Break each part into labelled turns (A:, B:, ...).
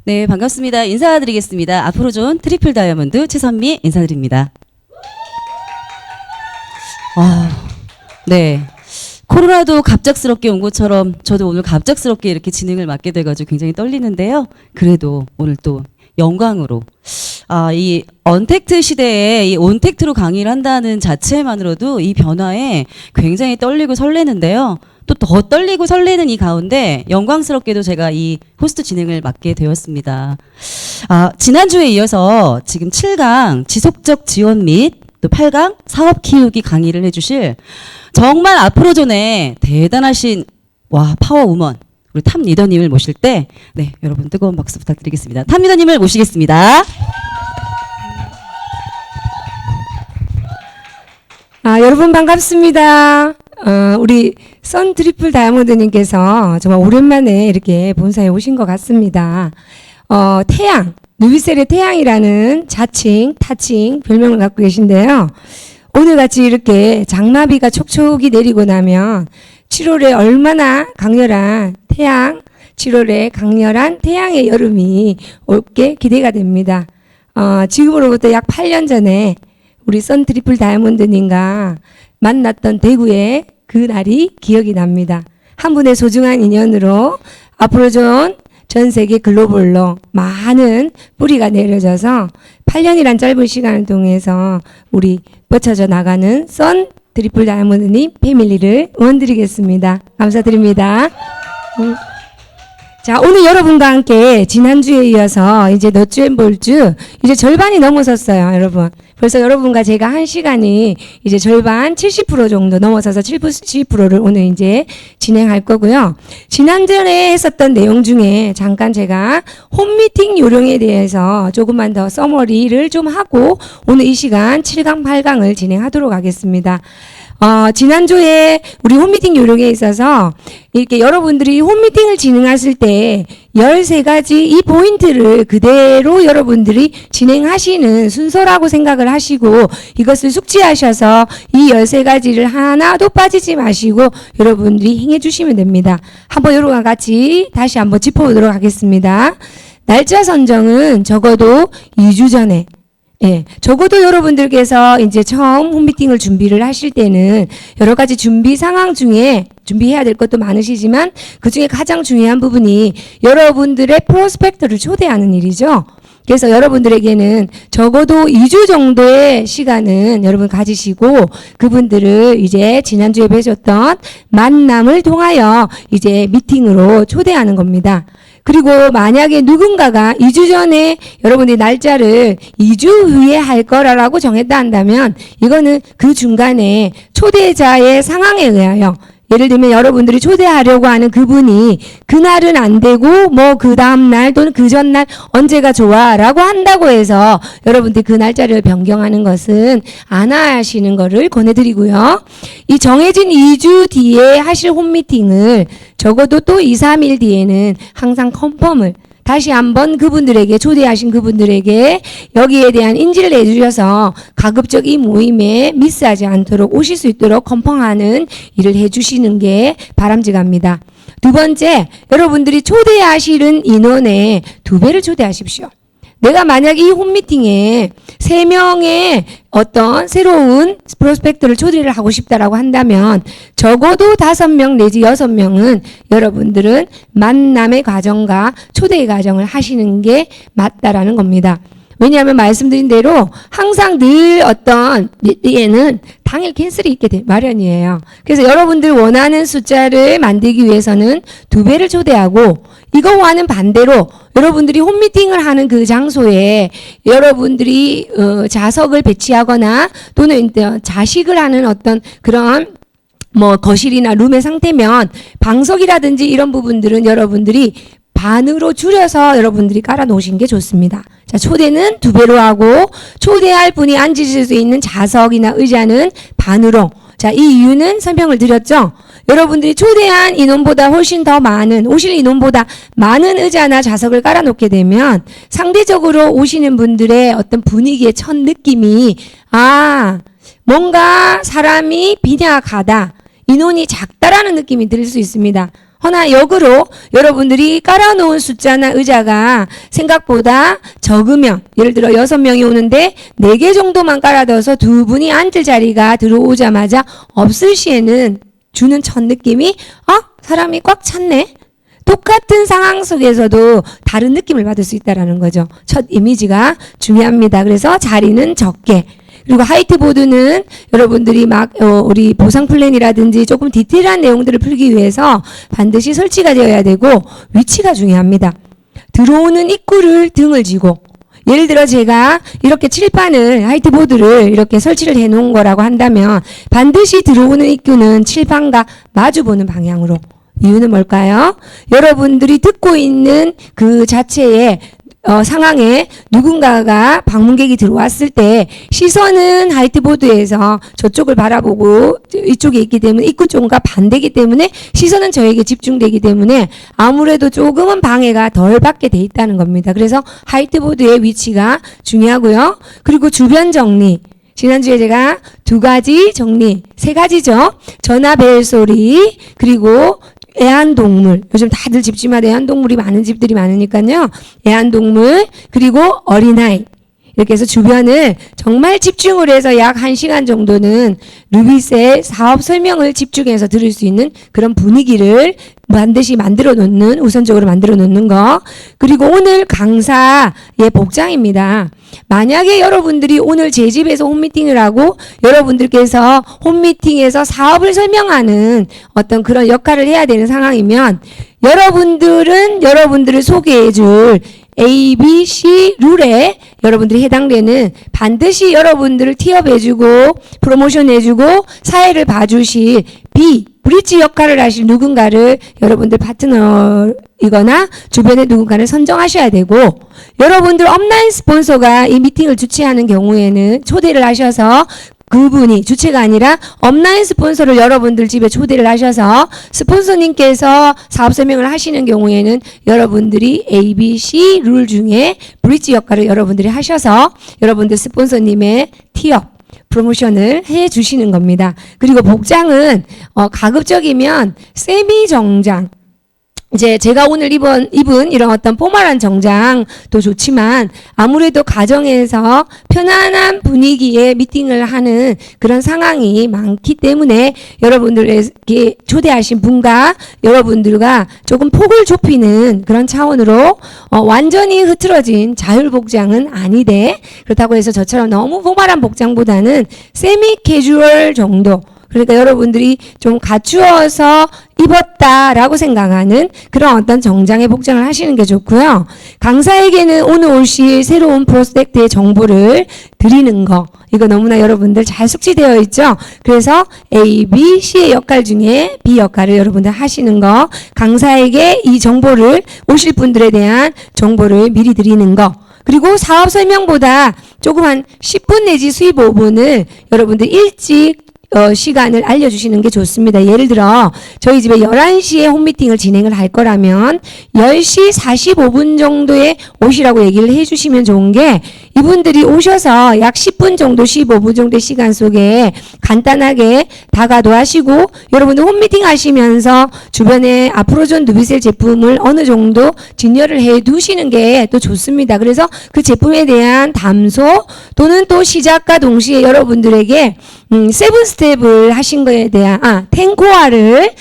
A: 네, 반갑습니다. 인사드리겠습니다. 아프로존 트리플 다이아몬드 최선미 인사드립니다. 네. 코로나도 갑작스럽게 온 것처럼 저도 오늘 갑작스럽게 이렇게 진행을 맡게 돼가지고 굉장히 떨리는데요. 그래도 오늘 또 영광으로 이 언택트 시대에 이 온택트로 강의를 한다는 자체만으로도 이 변화에 굉장히 떨리고 설레는데요. 또 더 떨리고 설레는 이 가운데 영광스럽게도 제가 이 호스트 진행을 맡게 되었습니다. 지난주에 이어서 지금 7강 지속적 지원 및 또 8강 사업 키우기 강의를 해주실 정말 아프로존의 대단하신 파워우먼 우리 탑 리더님을 모실 때 네, 여러분 뜨거운 박수 부탁드리겠습니다. 탑 리더님을 모시겠습니다.
B: 여러분 반갑습니다. 우리 선 트리플 다이아몬드님께서 정말 오랜만에 이렇게 본사에 오신 것 같습니다. 태양, 누비셀의 태양이라는 자칭, 타칭 별명을 갖고 계신데요. 오늘같이 이렇게 장마비가 촉촉이 내리고 나면 7월에 얼마나 강렬한 태양, 7월에 강렬한 태양의 여름이 올게 기대가 됩니다. 지금으로부터 약 8년 전에 우리 선 트리플 다이아몬드님과 만났던 대구의 그 날이 기억이 납니다. 한 분의 소중한 인연으로 아프로존 전 세계 글로벌로 많은 뿌리가 내려져서 8년이란 짧은 시간을 통해서 우리 뻗쳐져 나가는 선 트리플 다이아몬드님 패밀리를 응원드리겠습니다. 감사드립니다. 자, 오늘 여러분과 함께 지난주에 이어서 이제 넛주 앤 볼주 이제 절반이 넘어섰어요, 여러분. 벌써 여러분과 제가 한 시간이 이제 절반 70% 정도 넘어서서 70%를 오늘 이제 진행할 거고요. 지난주에 했었던 내용 중에 잠깐 제가 홈미팅 요령에 대해서 조금만 더 서머리를 좀 하고 오늘 이 시간 7강, 8강을 진행하도록 하겠습니다. 지난주에 우리 홈미팅 요령에 있어서 이렇게 여러분들이 홈미팅을 진행하실 때 13가지 이 포인트를 그대로 여러분들이 진행하시는 순서라고 생각을 하시고 이것을 숙지하셔서 이 13가지를 하나도 빠지지 마시고 여러분들이 행해 주시면 됩니다. 한번 여러분과 같이 다시 한번 짚어보도록 하겠습니다. 날짜 선정은 적어도 2주 전에 적어도 여러분들께서 이제 처음 홈미팅을 준비를 하실 때는 여러 가지 준비 상황 중에 준비해야 될 것도 많으시지만 그 중에 가장 중요한 부분이 여러분들의 프로스펙터를 초대하는 일이죠. 그래서 여러분들에게는 적어도 2주 정도의 시간은 여러분 가지시고 그분들을 이제 지난주에 뵈셨던 만남을 통하여 이제 미팅으로 초대하는 겁니다. 그리고 만약에 누군가가 2주 전에 여러분의 날짜를 2주 후에 할 거라고 정했다 한다면 이거는 그 중간에 초대자의 상황에 의하여 예를 들면 여러분들이 초대하려고 하는 그분이 그날은 안 되고 뭐 그 다음날 또는 그 전날 언제가 좋아 라고 한다고 해서 여러분들이 그 날짜를 변경하는 것은 안 하시는 거를 권해드리고요. 이 정해진 2주 뒤에 하실 홈미팅을 적어도 또 2, 3일 뒤에는 항상 컨펌을 다시 한번 그분들에게 초대하신 그분들에게 여기에 대한 인지를 내주셔서 가급적 이 모임에 미스하지 않도록 오실 수 있도록 컨펌하는 일을 해주시는 게 바람직합니다. 두 번째, 여러분들이 초대하시는 인원의 2배를 초대하십시오. 내가 만약 이 홈미팅에 3명의 어떤 새로운 프로스펙터를 초대를 하고 싶다라고 한다면 적어도 5명 내지 6명은 여러분들은 만남의 과정과 초대의 과정을 하시는 게 맞다라는 겁니다. 왜냐하면 말씀드린 대로 항상 늘 어떤 예는 당일 캔슬이 있게 마련이에요. 그래서 여러분들 원하는 숫자를 만들기 위해서는 2배를 초대하고 이거와는 반대로 여러분들이 홈미팅을 하는 그 장소에 여러분들이 좌석을 배치하거나 또는 자식을 하는 어떤 그런 거실이나 룸의 상태면 방석이라든지 이런 부분들은 여러분들이 반으로 줄여서 여러분들이 깔아 놓으신 게 좋습니다. 자, 초대는 2배로 하고 초대할 분이 앉으실 수 있는 좌석이나 의자는 반으로. 자, 이 이유는 설명을 드렸죠. 여러분들이 초대한 인원보다 훨씬 더 많은, 오실 인원보다 많은 의자나 좌석을 깔아놓게 되면 상대적으로 오시는 분들의 어떤 분위기의 첫 느낌이 뭔가 사람이 빈약하다, 인원이 작다라는 느낌이 들 수 있습니다. 허나 역으로 여러분들이 깔아놓은 숫자나 의자가 생각보다 적으면 예를 들어 6명이 오는데 4개 정도만 깔아둬서 2분이 앉을 자리가 들어오자마자 없을 시에는 주는 첫 느낌이 사람이 꽉 찼네. 똑같은 상황 속에서도 다른 느낌을 받을 수 있다는 거죠. 첫 이미지가 중요합니다. 그래서 자리는 적게. 그리고 화이트보드는 여러분들이 우리 보상 플랜이라든지 조금 디테일한 내용들을 풀기 위해서 반드시 설치가 되어야 되고 위치가 중요합니다. 들어오는 입구를 등을 지고 예를 들어 제가 이렇게 칠판을 화이트보드를 이렇게 설치를 해 놓은 거라고 한다면 반드시 들어오는 입구는 칠판과 마주보는 방향으로. 이유는 뭘까요? 여러분들이 듣고 있는 그 자체의 상황에 누군가가 방문객이 들어왔을 때 시선은 화이트보드에서 저쪽을 바라보고 이쪽에 있기 때문에 입구 쪽과 반대이기 때문에 시선은 저에게 집중되기 때문에 아무래도 조금은 방해가 덜 받게 돼 있다는 겁니다. 그래서 화이트보드의 위치가 중요하고요. 그리고 주변 정리. 지난주에 제가 2가지 정리, 3가지죠. 전화 벨 소리, 그리고 애완동물. 요즘 다들 집집마다 애완동물이 많은 집들이 많으니까요. 애완동물, 그리고 어린아이. 이렇게 해서 주변을 정말 집중을 해서 약 1시간 정도는 루빗의 사업 설명을 집중해서 들을 수 있는 그런 분위기를 반드시 만들어 놓는, 우선적으로 만들어 놓는 거. 그리고 오늘 강사의 복장입니다. 만약에 여러분들이 오늘 제 집에서 홈미팅을 하고 여러분들께서 홈미팅에서 사업을 설명하는 어떤 그런 역할을 해야 되는 상황이면 여러분들은 여러분들을 소개해 줄 A, B, C 룰에 여러분들이 해당되는 반드시 여러분들을 티업해주고 프로모션해주고 사회를 봐주실 B, 브릿지 역할을 하실 누군가를 여러분들 파트너이거나 주변에 누군가를 선정하셔야 되고 여러분들 업라인 스폰서가 이 미팅을 주최하는 경우에는 초대를 하셔서 그분이 주체가 아니라 업라인 스폰서를 여러분들 집에 초대를 하셔서 스폰서님께서 사업 설명을 하시는 경우에는 여러분들이 A, B, C 룰 중에 브릿지 역할을 여러분들이 하셔서 여러분들 스폰서님의 티업 프로모션을 해 주시는 겁니다. 그리고 복장은 가급적이면 세미 정장 이제 제가 오늘 입은 이런 어떤 포멀한 정장도 좋지만 아무래도 가정에서 편안한 분위기의 미팅을 하는 그런 상황이 많기 때문에 여러분들에게 초대하신 분과 여러분들과 조금 폭을 좁히는 그런 차원으로 완전히 흐트러진 자율복장은 아니되 그렇다고 해서 저처럼 너무 포멀한 복장보다는 세미 캐주얼 정도 그러니까 여러분들이 좀 갖추어서 입었다라고 생각하는 그런 어떤 정장의 복장을 하시는 게 좋고요. 강사에게는 오늘 올실 새로운 프로스펙트의 정보를 드리는 거 이거 너무나 여러분들 잘 숙지되어 있죠. 그래서 A, B, C의 역할 중에 B 역할을 여러분들 하시는 거 강사에게 이 정보를 오실 분들에 대한 정보를 미리 드리는 거 그리고 사업 설명보다 조금 한 10분 내지 15분을 여러분들 일찍 시간을 알려주시는 게 좋습니다. 예를 들어 저희 집에 11시에 홈미팅을 진행을 할 거라면 10시 45분 정도에 오시라고 얘기를 해주시면 좋은 게 이분들이 오셔서 약 10분 정도 15분 정도의 시간 속에 간단하게 다가도 하시고 여러분들 홈미팅 하시면서 주변에 아프로존 누비셀 제품을 어느 정도 진열을 해 두시는 게 또 좋습니다. 그래서 그 제품에 대한 담소 또는 또 시작과 동시에 여러분들에게 세븐 스텝을 하신 거에 대한 10코어를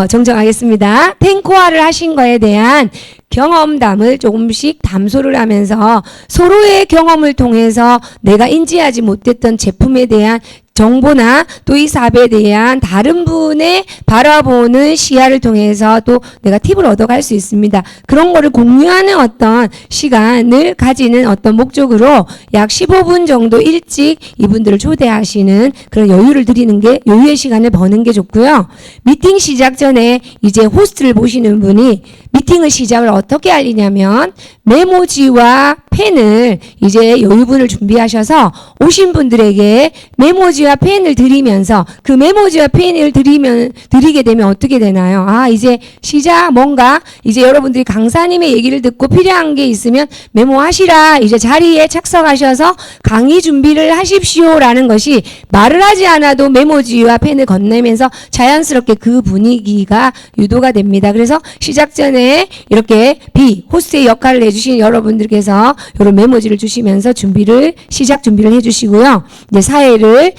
B: 정정하겠습니다. 10코어를 하신 거에 대한 경험담을 조금씩 담소를 하면서 서로의 경험을 통해서 내가 인지하지 못했던 제품에 대한 정보나 또 이 사업에 대한 다른 분의 바라보는 시야를 통해서 또 내가 팁을 얻어갈 수 있습니다. 그런 거를 공유하는 어떤 시간을 가지는 어떤 목적으로 약 15분 정도 일찍 이분들을 초대하시는 그런 여유를 드리는 게 여유의 시간을 버는 게 좋고요. 미팅 시작 전에 이제 호스트를 보시는 분이 미팅을 시작을 어떻게 알리냐면 메모지와 펜을 이제 여유분을 준비하셔서 오신 분들에게 메모지와 펜을 드리면서 그 메모지와 펜을 드리게 되면 어떻게 되나요? 아, 이제 시작 뭔가 이제 여러분들이 강사님의 얘기를 듣고 필요한 게 있으면 메모하시라. 이제 자리에 착석하셔서 강의 준비를 하십시오라는 것이 말을 하지 않아도 메모지와 펜을 건네면서 자연스럽게 그 분위기가 유도가 됩니다. 그래서 시작 전에 이렇게 호스트의 역할을 해주신 여러분들께서 이런 메모지를 주시면서 시작 준비를 해주시고요. 이제 사회를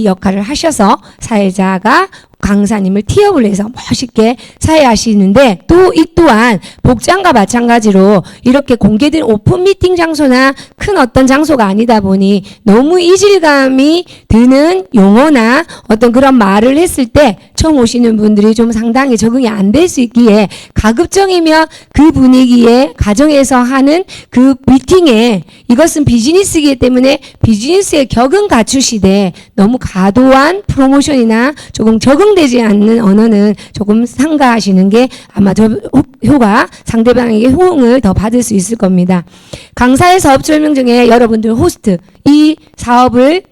B: 역할을 하셔서 사회자가 강사님을 티업을 해서 멋있게 사회하시는데 또 이 또한 복장과 마찬가지로 이렇게 공개된 오픈 미팅 장소나 큰 어떤 장소가 아니다 보니 너무 이질감이 드는 용어나 어떤 그런 말을 했을 때 처음 오시는 분들이 좀 상당히 적응이 안 될 수 있기에 가급적이면 그 분위기에 가정에서 하는 그 미팅에 이것은 비즈니스이기 때문에 비즈니스의 격은 갖추시되 너무 과도한 프로모션이나 조금 적응되지 않는 언어는 조금 삼가하시는 게 아마 더 상대방에게 호응을 더 받을 수 있을 겁니다. 강사의 사업 설명 중에 여러분들 호스트 이 사업을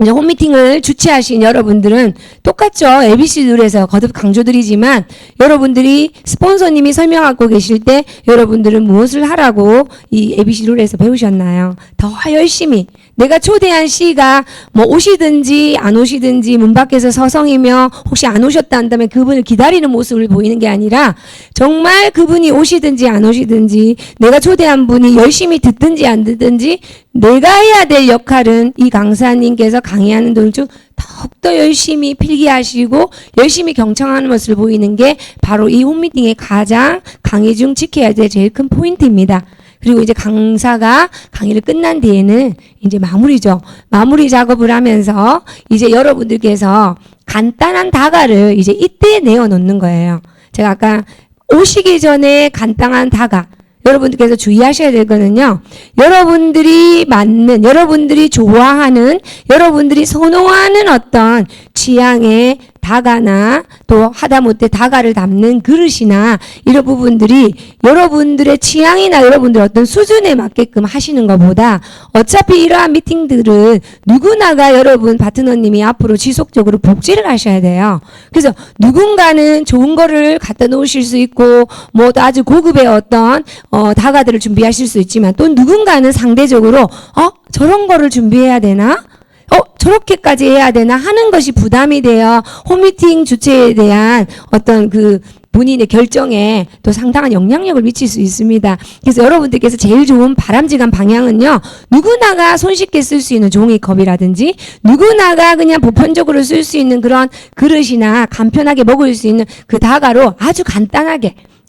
B: 이제 홈미팅을 주최하신 여러분들은 똑같죠. ABC룰에서 거듭 강조드리지만 여러분들이 스폰서님이 설명하고 계실 때 여러분들은 무엇을 하라고 이 ABC룰에서 배우셨나요? 더 열심히 내가 초대한 C가 뭐 오시든지 안 오시든지 문 밖에서 서성이며 혹시 안 오셨다 한다면 그분을 기다리는 모습을 보이는 게 아니라 정말 그분이 오시든지 안 오시든지 내가 초대한 분이 열심히 듣든지 안 듣든지 내가 해야 될 역할은 이 강사님께서 강의하는 도중 더욱더 열심히 필기하시고 열심히 경청하는 모습을 보이는 게 바로 이 홈미팅의 가장 강의 중 지켜야 될 제일 큰 포인트입니다. 그리고 이제 강사가 강의를 끝난 뒤에는 이제 마무리죠. 마무리 작업을 하면서 이제 여러분들께서 간단한 다가를 이제 이때 내어 놓는 거예요. 제가 아까 오시기 전에 간단한 다가 여러분들께서 주의하셔야 될 거는요. 여러분들이 맞는, 여러분들이 좋아하는, 여러분들이 선호하는 어떤 취향의 다가나 또 하다못해 다가를 담는 그릇이나 이런 부분들이 여러분들의 취향이나 여러분들 어떤 수준에 맞게끔 하시는 것보다 어차피 이러한 미팅들은 누구나가 여러분 파트너님이 앞으로 지속적으로 복제를 하셔야 돼요. 그래서 누군가는 좋은 거를 갖다 놓으실 수 있고 뭐 아주 고급의 어떤 다가들을 준비하실 수 있지만 또 누군가는 상대적으로 저런 거를 준비해야 되나? 저렇게까지 해야 되나 하는 것이 부담이 되어 홈미팅 주최에 대한 어떤 그 본인의 결정에 또 상당한 영향력을 미칠 수 있습니다. 그래서 여러분들께서 제일 좋은 바람직한 방향은요. 누구나가 손쉽게 쓸 수 있는 종이컵이라든지 누구나가 그냥 보편적으로 쓸 수 있는 그런 그릇이나 간편하게 먹을 수 있는 그 다가로 아주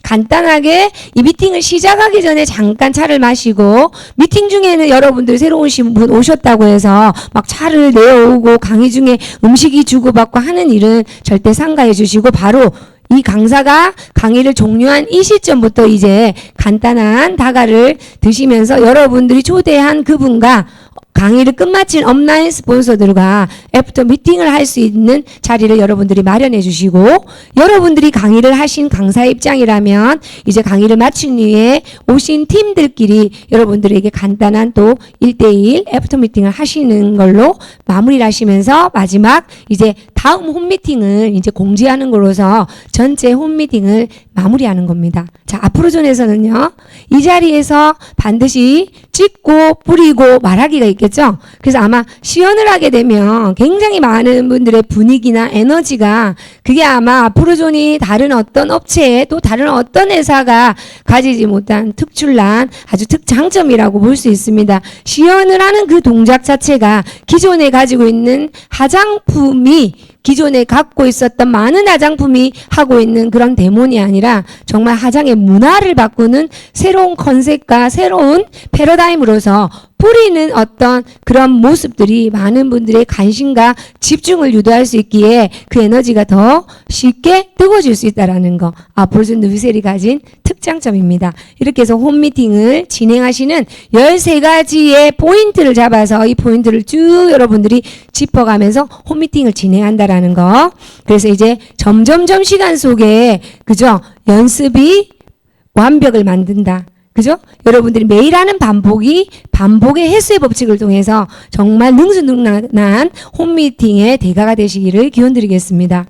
B: 간단하게 이 미팅을 시작하기 전에 잠깐 차를 마시고 미팅 중에는 여러분들 새로 오신 분 오셨다고 해서 막 차를 내어오고 강의 중에 음식이 주고받고 하는 일은 절대 삼가해 주시고 바로 이 강사가 강의를 종료한 이 시점부터 이제 간단한 다가를 드시면서 여러분들이 초대한 그분과 강의를 끝마친 업라인 스폰서들과 애프터 미팅을 할 수 있는 자리를 여러분들이 마련해 주시고 여러분들이 강의를 하신 강사의 입장이라면 이제 강의를 마친 후에 오신 팀들끼리 여러분들에게 간단한 또 1대1 애프터 미팅을 하시는 걸로 마무리를 하시면서 마지막 이제 다음 홈미팅을 이제 공지하는 거로서 전체 홈미팅을 마무리하는 겁니다. 자, 앞으로존에서는요, 이 자리에서 반드시 찍고 뿌리고 말하기가 있겠죠? 그래서 아마 시연을 하게 되면 굉장히 많은 분들의 분위기나 에너지가 그게 아마 앞으로존이 다른 어떤 업체에 또 다른 어떤 회사가 가지지 못한 특출난 아주 특장점이라고 볼 수 있습니다. 시연을 하는 그 동작 자체가 기존에 가지고 있는 화장품이 기존에 갖고 있었던 많은 화장품이 하고 있는 그런 데몬이 아니라 정말 화장의 문화를 바꾸는 새로운 컨셉과 새로운 패러다임으로서 뿌리는 어떤 그런 모습들이 많은 분들의 관심과 집중을 유도할 수 있기에 그 에너지가 더 쉽게 뜨거워질 수 있다는 거. 앞으로존 누비셀이 가진 특장점입니다. 이렇게 해서 홈미팅을 진행하시는 13가지의 포인트를 잡아서 이 포인트를 쭉 여러분들이 짚어가면서 홈미팅을 진행한다라는 거. 그래서 이제 점점점 시간 속에 그죠? 연습이 완벽을 만든다. 그죠? 여러분들이 매일 하는 반복이 반복의 횟수의 법칙을 통해서 정말 능수능란한 홈미팅의 대가가 되시기를 기원드리겠습니다.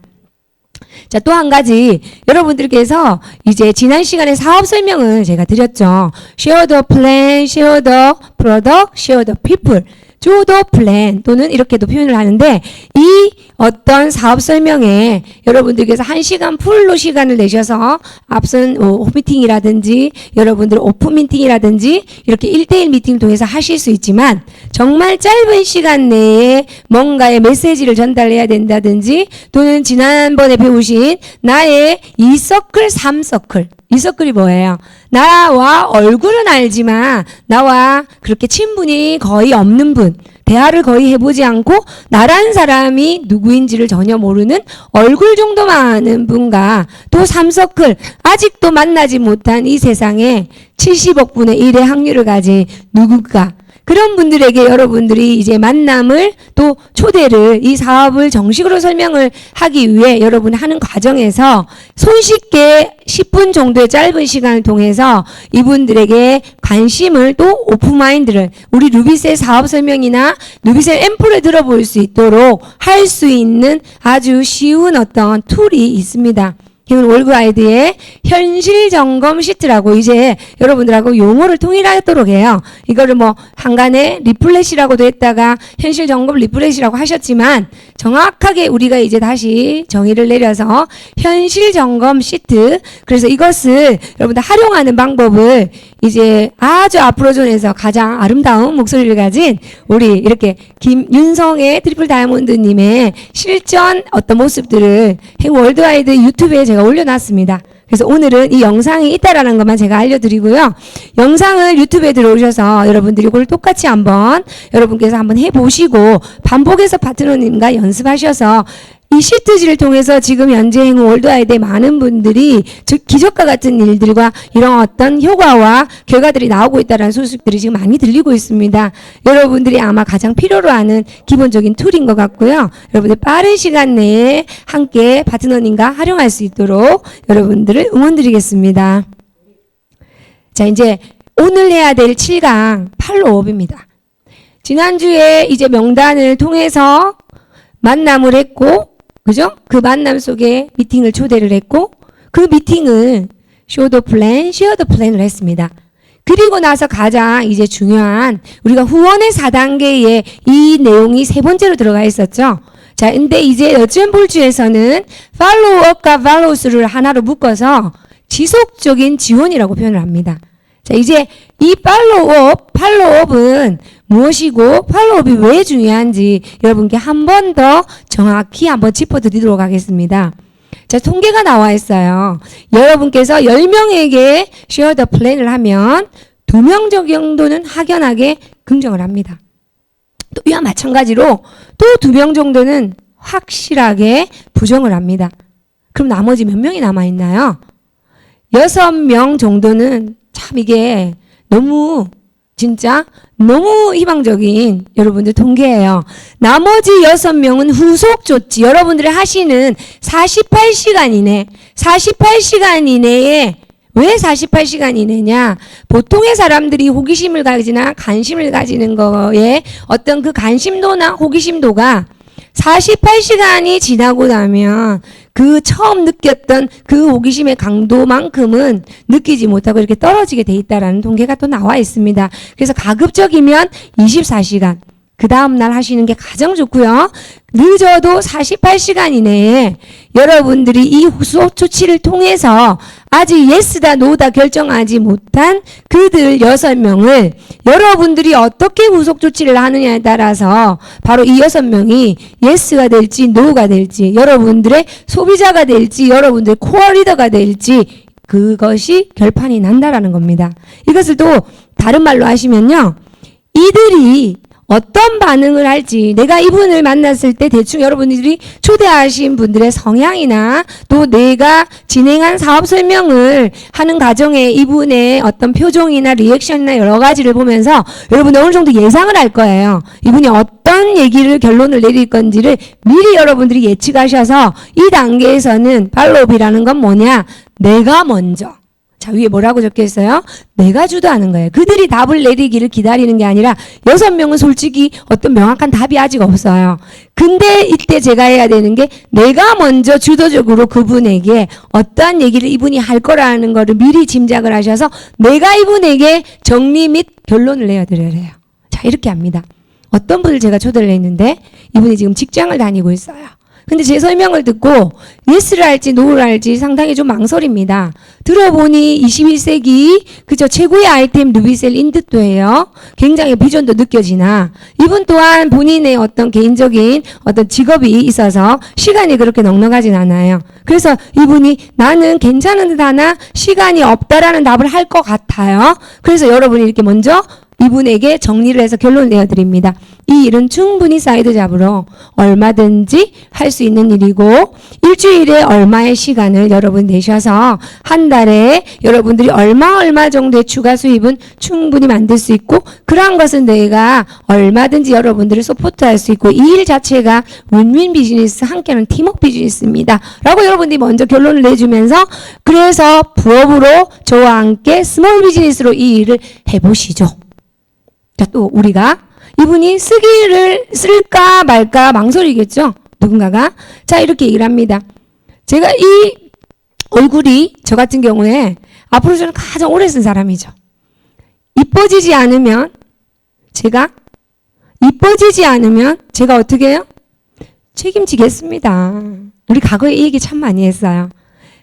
B: 자, 또 한 가지 여러분들께서 이제 지난 시간에 사업 설명을 제가 드렸죠. Share the plan, share the product, share the people. 주도 플랜 또는 이렇게도 표현을 하는데 이 어떤 사업 설명에 여러분들께서 1시간 풀로 시간을 내셔서 앞선 미팅이라든지 여러분들 오픈 미팅이라든지 이렇게 1대1 미팅을 통해서 하실 수 있지만 정말 짧은 시간 내에 뭔가의 메시지를 전달해야 된다든지 또는 지난번에 배우신 나의 2서클, 3서클 이 서클이 뭐예요? 나와 얼굴은 알지만 나와 그렇게 친분이 거의 없는 분, 대화를 거의 해보지 않고 나란 사람이 누구인지를 전혀 모르는 얼굴 정도만 아는 분과 또 3서클, 아직도 만나지 못한 이 세상에 70억 분의 1의 확률을 가진 누군가, 그런 분들에게 여러분들이 이제 만남을 또 초대를 이 사업을 정식으로 설명을 하기 위해 여러분이 하는 과정에서 손쉽게 10분 정도의 짧은 시간을 통해서 이분들에게 관심을 또 오픈마인드를 우리 루비셀 사업 설명이나 루비셀 앰플을 들어볼 수 있도록 할 수 있는 아주 쉬운 어떤 툴이 있습니다. 이건 월그와이드의 현실 점검 시트라고 이제 여러분들하고 용어를 통일하도록 해요. 이거를 뭐 한간에 리플렛이라고도 했다가 현실 점검 리플렛이라고 하셨지만 정확하게 우리가 이제 다시 정의를 내려서 현실 점검 시트. 그래서 이것을 여러분들 활용하는 방법을 이제 아주 앞으로존에서 가장 아름다운 목소리를 가진 우리 이렇게 김윤성의 트리플 다이아몬드님의 실전 어떤 모습들을 행월드와이드 유튜브에 제가 올려놨습니다. 그래서 오늘은 이 영상이 있다라는 것만 제가 알려드리고요. 영상을 유튜브에 들어오셔서 여러분들이 이걸 똑같이 한번 여러분께서 한번 해보시고 반복해서 파트너님과 연습하셔서 이 시트지를 통해서 지금 현재 행운 월드와이드의 많은 분들이 즉 기적과 같은 일들과 이런 어떤 효과와 결과들이 나오고 있다는 소식들이 지금 많이 들리고 있습니다. 여러분들이 아마 가장 필요로 하는 기본적인 툴인 것 같고요. 여러분들 빠른 시간 내에 함께 파트너님과 활용할 수 있도록 여러분들을 응원드리겠습니다. 자, 이제 오늘 해야 될 7강 팔로우업입니다. 지난주에 이제 명단을 통해서 만남을 했고, 그죠? 그 만남 속에 미팅을 초대를 했고, 그 미팅을 show the plan, share the plan을 했습니다. 그리고 나서 가장 이제 중요한 우리가 후원의 4단계에 이 내용이 세 번째로 들어가 있었죠. 자, 근데 이제 너튜브볼주에서는 팔로우업과 팔로우스를 하나로 묶어서 지속적인 지원이라고 표현을 합니다. 자, 이제 이 팔로우업은 무엇이고 팔로우업이 왜 중요한지 여러분께 한 번 더 정확히 한번 짚어드리도록 하겠습니다. 자, 통계가 나와 있어요. 여러분께서 10명에게 share the plan을 하면 2명 정도는 확연하게 긍정을 합니다. 또 이와 마찬가지로 또 2명 정도는 확실하게 부정을 합니다. 그럼 나머지 몇 명이 남아있나요? 6명 정도는 참 이게 진짜 너무 희망적인 여러분들 통계예요. 나머지 6명은 후속 조치, 여러분들이 하시는 48시간 이내에 왜 48시간 이내냐? 보통의 사람들이 호기심을 가지나 관심을 가지는 거에 어떤 그 관심도나 호기심도가 48시간이 지나고 나면 그 처음 느꼈던 그 호기심의 강도만큼은 느끼지 못하고 이렇게 떨어지게 돼 있다라는 통계가 또 나와 있습니다. 그래서 가급적이면 24시간 그 다음날 하시는 게 가장 좋고요. 늦어도 48시간 이내에 여러분들이 이 후속 조치를 통해서 아직 예스다 노다 결정하지 못한 그들 6명을 여러분들이 어떻게 후속 조치를 하느냐에 따라서 바로 이 6명이 예스가 될지 노가 될지 여러분들의 소비자가 될지 여러분들의 코어 리더가 될지 그것이 결판이 난다라는 겁니다. 이것을 또 다른 말로 하시면요. 이들이 어떤 반응을 할지 내가 이분을 만났을 때 대충 여러분들이 초대하신 분들의 성향이나 또 내가 진행한 사업 설명을 하는 과정에 이분의 어떤 표정이나 리액션이나 여러 가지를 보면서 여러분이 어느 정도 예상을 할 거예요. 이분이 어떤 얘기를 결론을 내릴 건지를 미리 여러분들이 예측하셔서 이 단계에서는 팔로우업이라는 건 뭐냐? 내가 먼저 자, 위에 뭐라고 적혀 있어요? 내가 주도하는 거예요. 그들이 답을 내리기를 기다리는 게 아니라 6명은 솔직히 어떤 명확한 답이 아직 없어요. 근데 이때 제가 해야 되는 게 내가 먼저 주도적으로 그분에게 어떠한 얘기를 이분이 할 거라는 거를 미리 짐작을 하셔서 내가 이분에게 정리 및 결론을 내어드려야 해요. 자, 이렇게 합니다. 어떤 분을 제가 초대를 했는데 이분이 지금 직장을 다니고 있어요. 근데 제 설명을 듣고 예스를 할지 노를 할지 상당히 좀 망설입니다. 들어보니 21세기 그저 최고의 아이템 루비셀 인듯도예요. 굉장히 비전도 느껴지나 이분 또한 본인의 어떤 개인적인 어떤 직업이 있어서 시간이 그렇게 넉넉하진 않아요. 그래서 이분이 나는 괜찮은 듯 하나 시간이 없다라는 답을 할 것 같아요. 그래서 여러분이 이렇게 먼저 이분에게 정리를 해서 결론을 내어드립니다. 이 일은 충분히 사이드 잡으로 얼마든지 할 수 있는 일이고 일주일에 얼마의 시간을 여러분 내셔서 한 달에 여러분들이 얼마 정도의 추가 수입은 충분히 만들 수 있고 그러한 것은 내가 얼마든지 여러분들을 서포트할 수 있고 이 일 자체가 윈윈 비즈니스 함께하는 팀워크 비즈니스입니다. 라고 여러분들이 먼저 결론을 내주면서 그래서 부업으로 저와 함께 스몰 비즈니스로 이 일을 해보시죠. 자, 또 우리가 이분이 쓸까 말까 망설이겠죠? 누군가가. 자, 이렇게 얘기를 합니다. 제가 이 얼굴이 저 같은 경우에 앞으로 저는 가장 오래 쓴 사람이죠. 이뻐지지 않으면 제가 어떻게 해요? 책임지겠습니다. 우리 과거에 이 얘기 참 많이 했어요.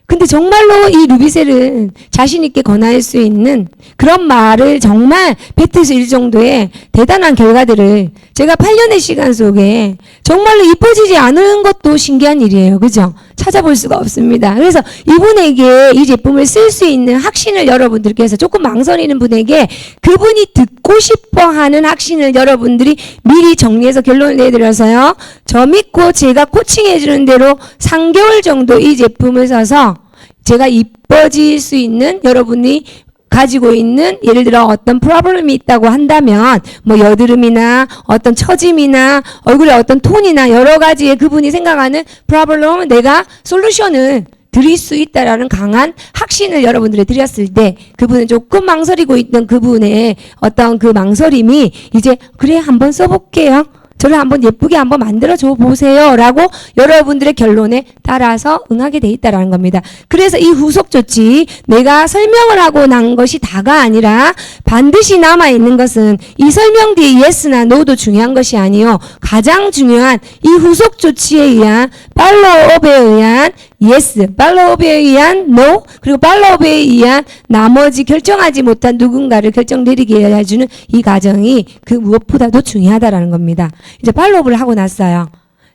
B: 근데 정말로 이 루비셀은 자신있게 권할 수 있는 그런 말을 정말 뱉을 정도의 대단한 결과들을 제가 8년의 시간 속에 정말로 이뻐지지 않은 것도 신기한 일이에요. 그죠? 찾아볼 수가 없습니다. 그래서 이분에게 이 제품을 쓸 수 있는 확신을 여러분들께서 조금 망설이는 분에게 그분이 듣고 싶어 하는 확신을 여러분들이 미리 정리해서 결론을 내드려서요. 저 믿고 제가 코칭해 주는 대로 3개월 정도 이 제품을 써서 제가 이뻐질 수 있는 여러분이 가지고 있는 예를 들어 어떤 프로블럼이 있다고 한다면 뭐 여드름이나 어떤 처짐이나 얼굴에 어떤 톤이나 여러 가지의 그분이 생각하는 프로블럼은 내가 솔루션을 드릴 수 있다라는 강한 확신을 여러분들에 드렸을 때 그분은 조금 망설이고 있던 그분의 어떤 그 망설임이 이제 그래 한번 써볼게요. 저를 한번 예쁘게 한번 만들어줘 보세요 라고 여러분들의 결론에 따라서 응하게 돼 있다는 겁니다. 그래서 이 후속 조치 내가 설명을 하고 난 것이 다가 아니라 반드시 남아있는 것은 이 설명 뒤에 예스나 노도 중요한 것이 아니요 가장 중요한 이 후속 조치에 의한 팔로우업에 의한 예스, 팔로우업에 의한 노, 그리고 팔로우업에 의한 나머지 결정하지 못한 누군가를 결정내리게 해주는 이 과정이 그 무엇보다도 중요하다라는 겁니다. 이제 팔로우업을 하고 났어요.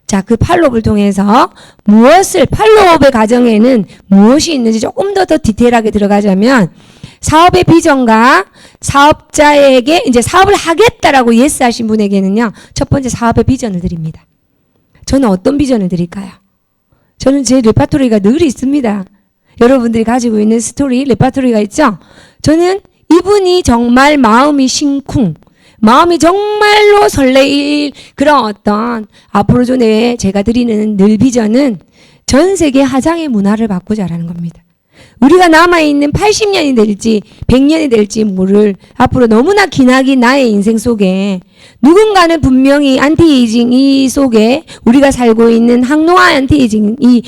B: 자, 그 팔로우업을 통해서 팔로우업의 과정에는 무엇이 있는지 조금 더 디테일하게 들어가자면 사업의 비전과 사업자에게 이제 사업을 하겠다라고 예스 하신 분에게는요. 첫 번째 사업의 비전을 드립니다. 저는 어떤 비전을 드릴까요? 저는 제 레파토리가 늘 있습니다. 여러분들이 가지고 있는 스토리, 레파토리가 있죠? 저는 이분이 정말 마음이 심쿵, 마음이 정말로 설레일 그런 어떤 앞으로 전에 제가 드리는 늘 비전은 전 세계 화장의 문화를 바꾸자라는 겁니다. 우리가 남아있는 80년이 될지 100년이 될지 모를 앞으로 너무나 기나긴 나의 인생 속에 누군가는 분명히 안티에이징 이 속에 우리가 살고 있는 항노화 안티에이징 이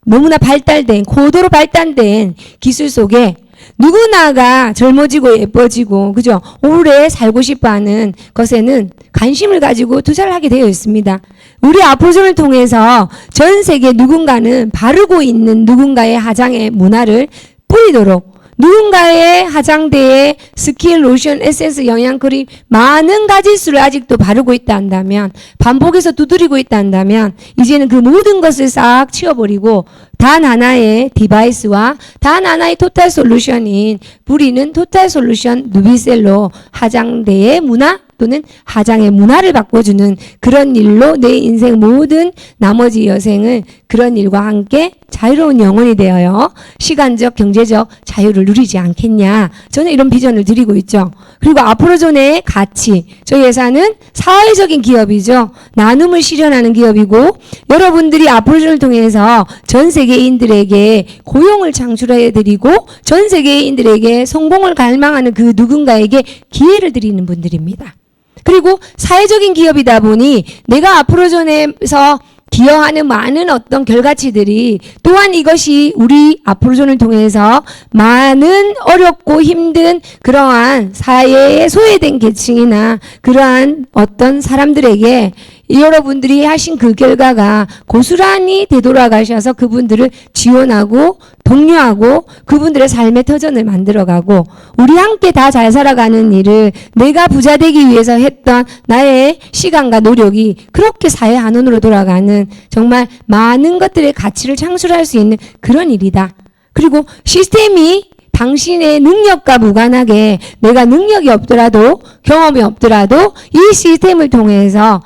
B: 너무나 발달된 고도로 발달된 기술 속에 누구나가 젊어지고 예뻐지고 그죠? 오래 살고 싶어하는 것에는 관심을 가지고 투자를 하게 되어 있습니다. 우리 아포점을 통해서 전 세계 누군가는 바르고 있는 누군가의 화장의 문화를 뿌리도록 누군가의 화장대에 스킨, 로션, 에센스, 영양크림 많은 가지 수를 아직도 바르고 있다 한다면 반복해서 두드리고 있다 한다면 이제는 그 모든 것을 싹 치워버리고 단 하나의 디바이스와 단 하나의 토탈 솔루션인 뿌리는 토탈 솔루션 누비셀로 화장대의 문화 또는 화장의 문화를 바꿔주는 그런 일로 내 인생 모든 나머지 여생을 그런 일과 함께 자유로운 영혼이 되어요. 시간적, 경제적 자유를 누리지 않겠냐. 저는 이런 비전을 드리고 있죠. 그리고 앞으로 전에 가치. 저희 회사는 사회적인 기업이죠. 나눔을 실현하는 기업이고 여러분들이 앞으로 전을 통해서 전 세계 세계인들에게 고용을 창출해드리고 전 세계인들에게 성공을 갈망하는 그 누군가에게 기회를 드리는 분들입니다. 그리고 사회적인 기업이다 보니 내가 앞으로존에서 기여하는 많은 어떤 결과치들이 또한 이것이 우리 앞으로존을 통해서 많은 어렵고 힘든 그러한 사회에 소외된 계층이나 그러한 어떤 사람들에게 여러분들이 하신 그 결과가 고스란히 되돌아가셔서 그분들을 지원하고 독려하고 그분들의 삶의 터전을 만들어가고 우리 함께 다 잘 살아가는 일을 내가 부자 되기 위해서 했던 나의 시간과 노력이 그렇게 사회 한원으로 돌아가는 정말 많은 것들의 가치를 창출할 수 있는 그런 일이다. 그리고 시스템이 당신의 능력과 무관하게 내가 능력이 없더라도 경험이 없더라도 이 시스템을 통해서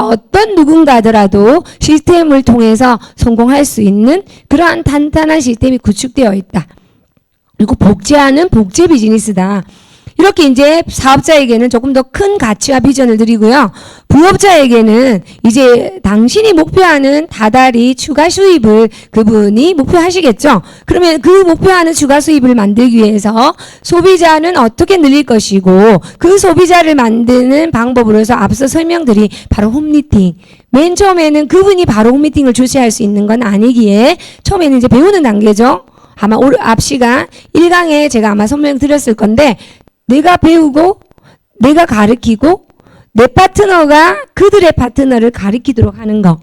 B: 어떤 누군가더라도 시스템을 통해서 성공할 수 있는 그러한 탄탄한 시스템이 구축되어 있다. 그리고 복제하는 복제 비즈니스다. 이렇게 이제 사업자에게는 조금 더 큰 가치와 비전을 드리고요. 부업자에게는 이제 당신이 목표하는 다달이 추가 수입을 그분이 목표하시겠죠. 그러면 그 목표하는 추가 수입을 만들기 위해서 소비자는 어떻게 늘릴 것이고 그 소비자를 만드는 방법으로서 앞서 설명드린 바로 홈미팅. 맨 처음에는 그분이 바로 홈미팅을 주최할 수 있는 건 아니기에 처음에는 이제 배우는 단계죠. 아마 앞 시간 1강에 제가 아마 설명드렸을 건데 내가 배우고 내가 가르치고 내 파트너가 그들의 파트너를 가르치도록 하는 거.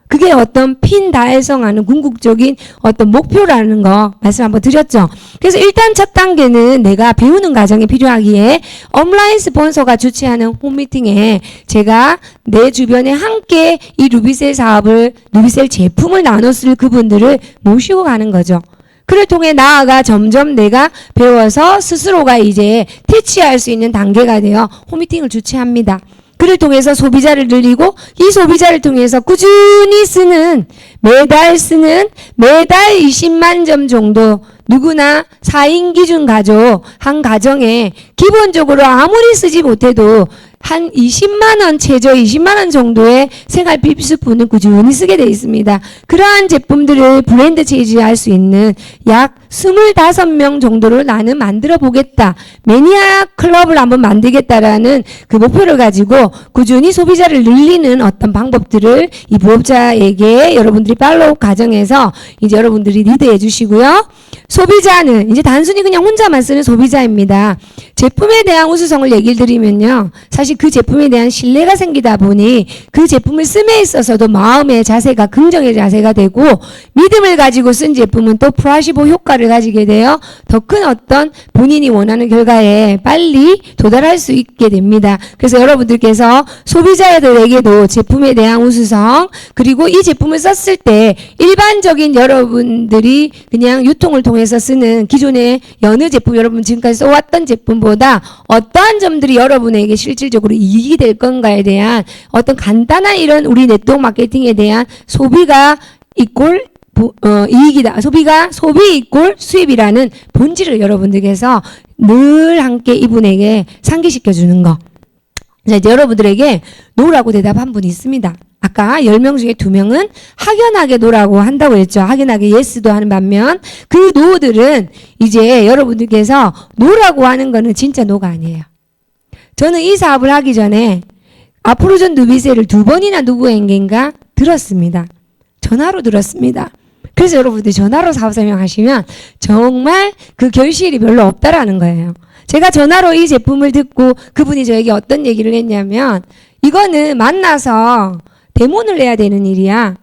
B: 그게 어떤 핀 달성하는 궁극적인 어떤 목표라는 거 말씀 한번 드렸죠. 그래서 일단 첫 단계는 내가 배우는 과정이 필요하기에 온라인 스폰서가 주최하는 홈미팅에 제가 내 주변에 함께 이 루비셀 사업을 루비셀 제품을 나눴을 그분들을 모시고 가는 거죠. 그를 통해 나아가 점점 내가 배워서 스스로가 이제 티치할 수 있는 단계가 되어 홈미팅을 주최합니다. 그를 통해서 소비자를 늘리고 이 소비자를 통해서 꾸준히 매달 20만 점 정도 누구나 4인 기준 가족 한 가정에 기본적으로 아무리 쓰지 못해도 한 20만 원, 최저 20만 원 정도의 생활 필수품은 꾸준히 쓰게 되어 있습니다. 그러한 제품들을 브랜드 체이지할 수 있는 약 25명 정도를 나는 만들어 보겠다. 매니아 클럽을 한번 만들겠다라는 그 목표를 가지고 꾸준히 소비자를 늘리는 어떤 방법들을 이 부업자에게 여러분들이 팔로우 과정에서 이제 여러분들이 리드해 주시고요. 소비자는 이제 단순히 그냥 혼자만 쓰는 소비자입니다. 제품에 대한 우수성을 얘기를 드리면요. 사실 그 제품에 대한 신뢰가 생기다 보니 그 제품을 씀에 있어서도 마음의 자세가 긍정의 자세가 되고 믿음을 가지고 쓴 제품은 또 플라시보 효과를 가지게 되어 더 큰 어떤 본인이 원하는 결과에 빨리 도달할 수 있게 됩니다. 그래서 여러분들께서 소비자들에게도 제품에 대한 우수성 그리고 이 제품을 썼을 때 일반적인 여러분들이 그냥 유통을 통해서 쓰는 기존의 여느 제품 여러분 지금까지 써왔던 제품보다 어떠한 점들이 여러분에게 실질적으로 이익이 될 건가에 대한 어떤 간단한 이런 우리 네트워크 마케팅에 대한 소비가 이꼴 이익이다. 소비 이꼴 수입이라는 본질을 여러분들께서 늘 함께 이분에게 상기시켜 주는 거. 자, 이제 여러분들에게 노라고 대답한 분이 있습니다. 아까 10명 중에 2명은 확연하게 노라고 한다고 했죠. 확연하게 예스도 하는 반면 그 노들은 이제 여러분들께서 노라고 하는 거는 진짜 노가 아니에요. 저는 이 사업을 하기 전에 앞으로존 누비셀을 2번이나 누구에게인가 들었습니다. 전화로 들었습니다. 그래서 여러분들이 전화로 사업 설명하시면 정말 그 결실이 별로 없다라는 거예요. 제가 전화로 이 제품을 듣고 그분이 저에게 어떤 얘기를 했냐면 이거는 만나서 데모를 내야 되는 일이야.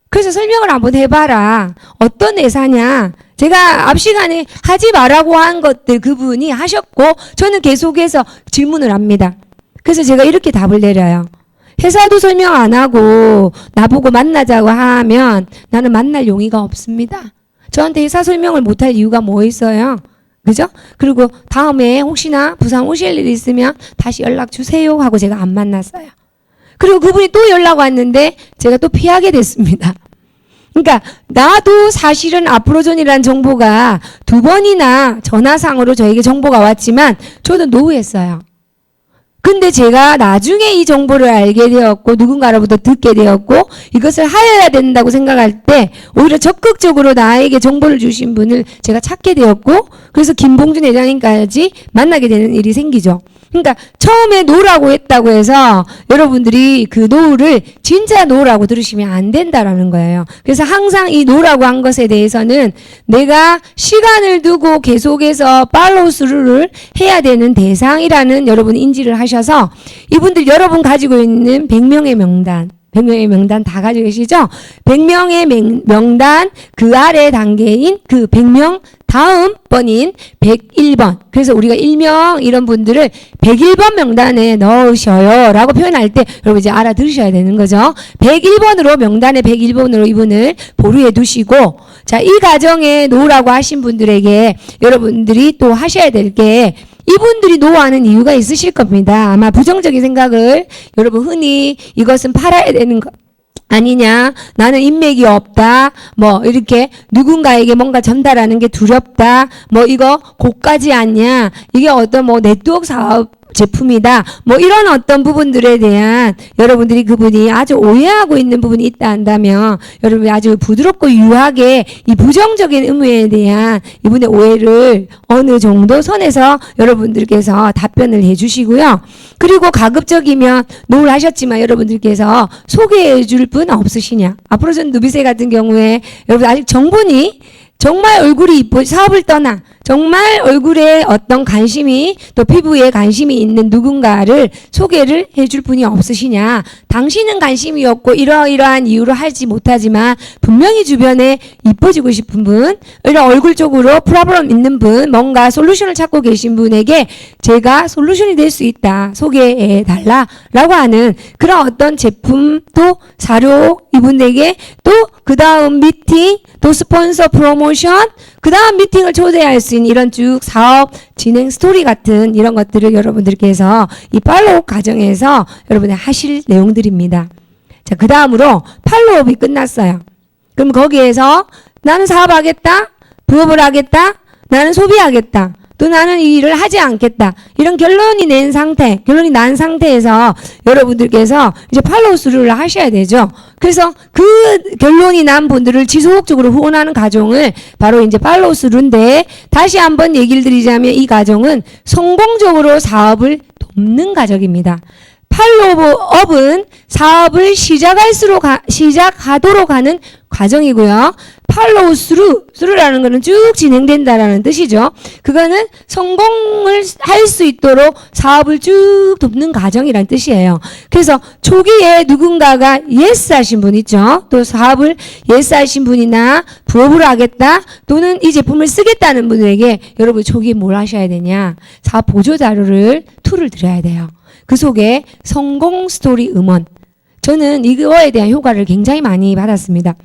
B: 그래서 설명을 한번 해봐라. 어떤 회사냐. 제가 앞 시간에 하지 말라고 한 것들 그분이 하셨고 저는 계속해서 질문을 합니다. 그래서 제가 이렇게 답을 내려요. 회사도 설명 안 하고 나보고 만나자고 하면 나는 만날 용의가 없습니다. 저한테 회사 설명을 못할 이유가 뭐 있어요? 그죠? 그리고 다음에 혹시나 부산 오실 일 있으면 다시 연락 주세요 하고 제가 안 만났어요. 그리고 그분이 또 연락 왔는데 제가 또 피하게 됐습니다. 그러니까 나도 사실은 앞으로존이라는 정보가 2번이나 전화상으로 저에게 정보가 왔지만 저도 노했어요. 근데 제가 나중에 이 정보를 알게 되었고 누군가로부터 듣게 되었고 이것을 하여야 된다고 생각할 때 오히려 적극적으로 나에게 정보를 주신 분을 제가 찾게 되었고 그래서 김봉준 회장님까지 만나게 되는 일이 생기죠. 그러니까 처음에 노라고 했다고 해서 여러분들이 그 노를 진짜 노라고 들으시면 안 된다라는 거예요. 그래서 항상 이 노라고 한 것에 대해서는 내가 시간을 두고 계속해서 팔로우 스루를 해야 되는 대상이라는 여러분 인지를 하셔서 이분들 여러분 가지고 있는 100명의 명단 100명의 명단 다 가지고 계시죠? 100명의 명단 그 아래 단계인 그 100명 다음 번인 101번. 그래서 우리가 일명 이런 분들을 101번 명단에 넣으셔요 라고 표현할 때 여러분 이제 알아들으셔야 되는 거죠. 101번으로 명단에 101번으로 이분을 보류해 두시고 자, 이 가정에 놓으라고 하신 분들에게 여러분들이 또 하셔야 될 게 이분들이 노하는 이유가 있으실 겁니다. 아마 부정적인 생각을 여러분 흔히 이것은 팔아야 되는 거 아니냐, 나는 인맥이 없다, 뭐 이렇게 누군가에게 뭔가 전달하는 게 두렵다, 뭐 이거 고가지 않냐, 이게 어떤 뭐 네트워크 사업 제품이다, 뭐 이런 어떤 부분들에 대한 여러분들이 그분이 아주 오해하고 있는 부분이 있다 한다면 여러분이 아주 부드럽고 유하게 이 부정적인 의미에 대한 이분의 오해를 어느 정도 선에서 여러분들께서 답변을 해주시고요. 그리고 가급적이면 노를 하셨지만 여러분들께서 소개해 줄 분 없으시냐. 앞으로 전 누비세 같은 경우에 여러분 아직 정보니 정말 얼굴이 이쁘 사업을 떠나 정말 얼굴에 어떤 관심이 또 피부에 관심이 있는 누군가를 소개를 해줄 분이 없으시냐. 당신은 관심이 없고 이러이러한 이유로 하지 못하지만 분명히 주변에 이뻐지고 싶은 분, 이런 얼굴 쪽으로 프로블럼 있는 분, 뭔가 솔루션을 찾고 계신 분에게 제가 솔루션이 될 수 있다. 소개해 달라라고 하는 그런 어떤 제품 또 사료 이분에게 또 그 다음 미팅 또 스폰서 프로모션 그 다음 미팅을 초대할 수 있는 이런 쭉 사업 진행 스토리 같은 이런 것들을 여러분들께서 이 팔로우 과정에서 여러분이 하실 내용들입니다. 자, 그 다음으로 팔로우업이 끝났어요. 그럼 거기에서 나는 사업하겠다, 부업을 하겠다, 나는 소비하겠다, 또 나는 이 일을 하지 않겠다. 이런 결론이 난 상태에서 여러분들께서 이제 팔로우 스루를 하셔야 되죠. 그래서 그 결론이 난 분들을 지속적으로 후원하는 과정을 바로 이제 팔로우 스루인데 다시 한번 얘기를 드리자면 이 과정은 성공적으로 사업을 돕는 과정입니다. 팔로우업은 사업을 시작하도록 하는 과정이고요. 팔로우 스루라는 거는 쭉 진행된다라는 뜻이죠. 그거는 성공을 할 수 있도록 사업을 쭉 돕는 과정이라는 뜻이에요. 그래서 초기에 누군가가 예스 하신 분 있죠. 또 사업을 예스 하신 분이나 부업을 하겠다 또는 이 제품을 쓰겠다는 분에게 여러분 초기에 뭘 하셔야 되냐. 사업 보조 자료를 툴을 드려야 돼요. 그 속에 성공 스토리 음원. 저는 이거에 대한 효과를 굉장히 많이 받았습니다.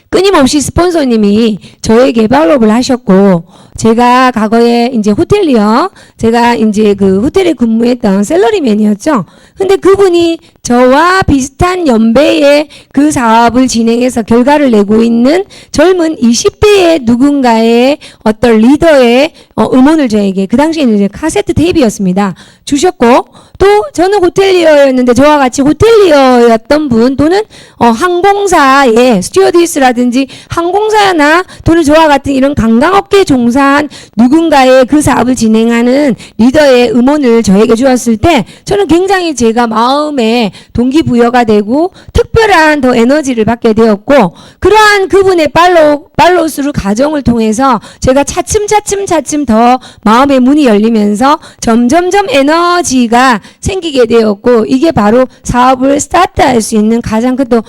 B: 끊임없이 스폰서님이 저에게 팔로우업을 하셨고, 제가 과거에 이제 호텔리어, 제가 이제 그 호텔에 근무했던 셀러리맨이었죠. 근데 그분이 저와 비슷한 연배의 그 사업을 진행해서 결과를 내고 있는 젊은 20대의 누군가의 어떤 리더의 음원을 저에게, 그 당시에는 이제 카세트 테이프였습니다. 주셨고, 또 저는 호텔리어였는데 저와 같이 호텔리어였던 분 또는 항공사의 스튜어디스라든지 항공사나 또는 저와 같은 이런 관광업계에 종사한 누군가의 그 사업을 진행하는 리더의 음원을 저에게 주었을 때 저는 굉장히 제가 마음에 동기부여가 되고 특별한 더 에너지를 받게 되었고, 그러한 그분의 팔로우스루 과정을 통해서 제가 차츰 더 마음의 문이 열리면서 점점점 에너지가 생기게 되었고, 이게 바로 사업을 스타트할 수 있는 가장 큰 또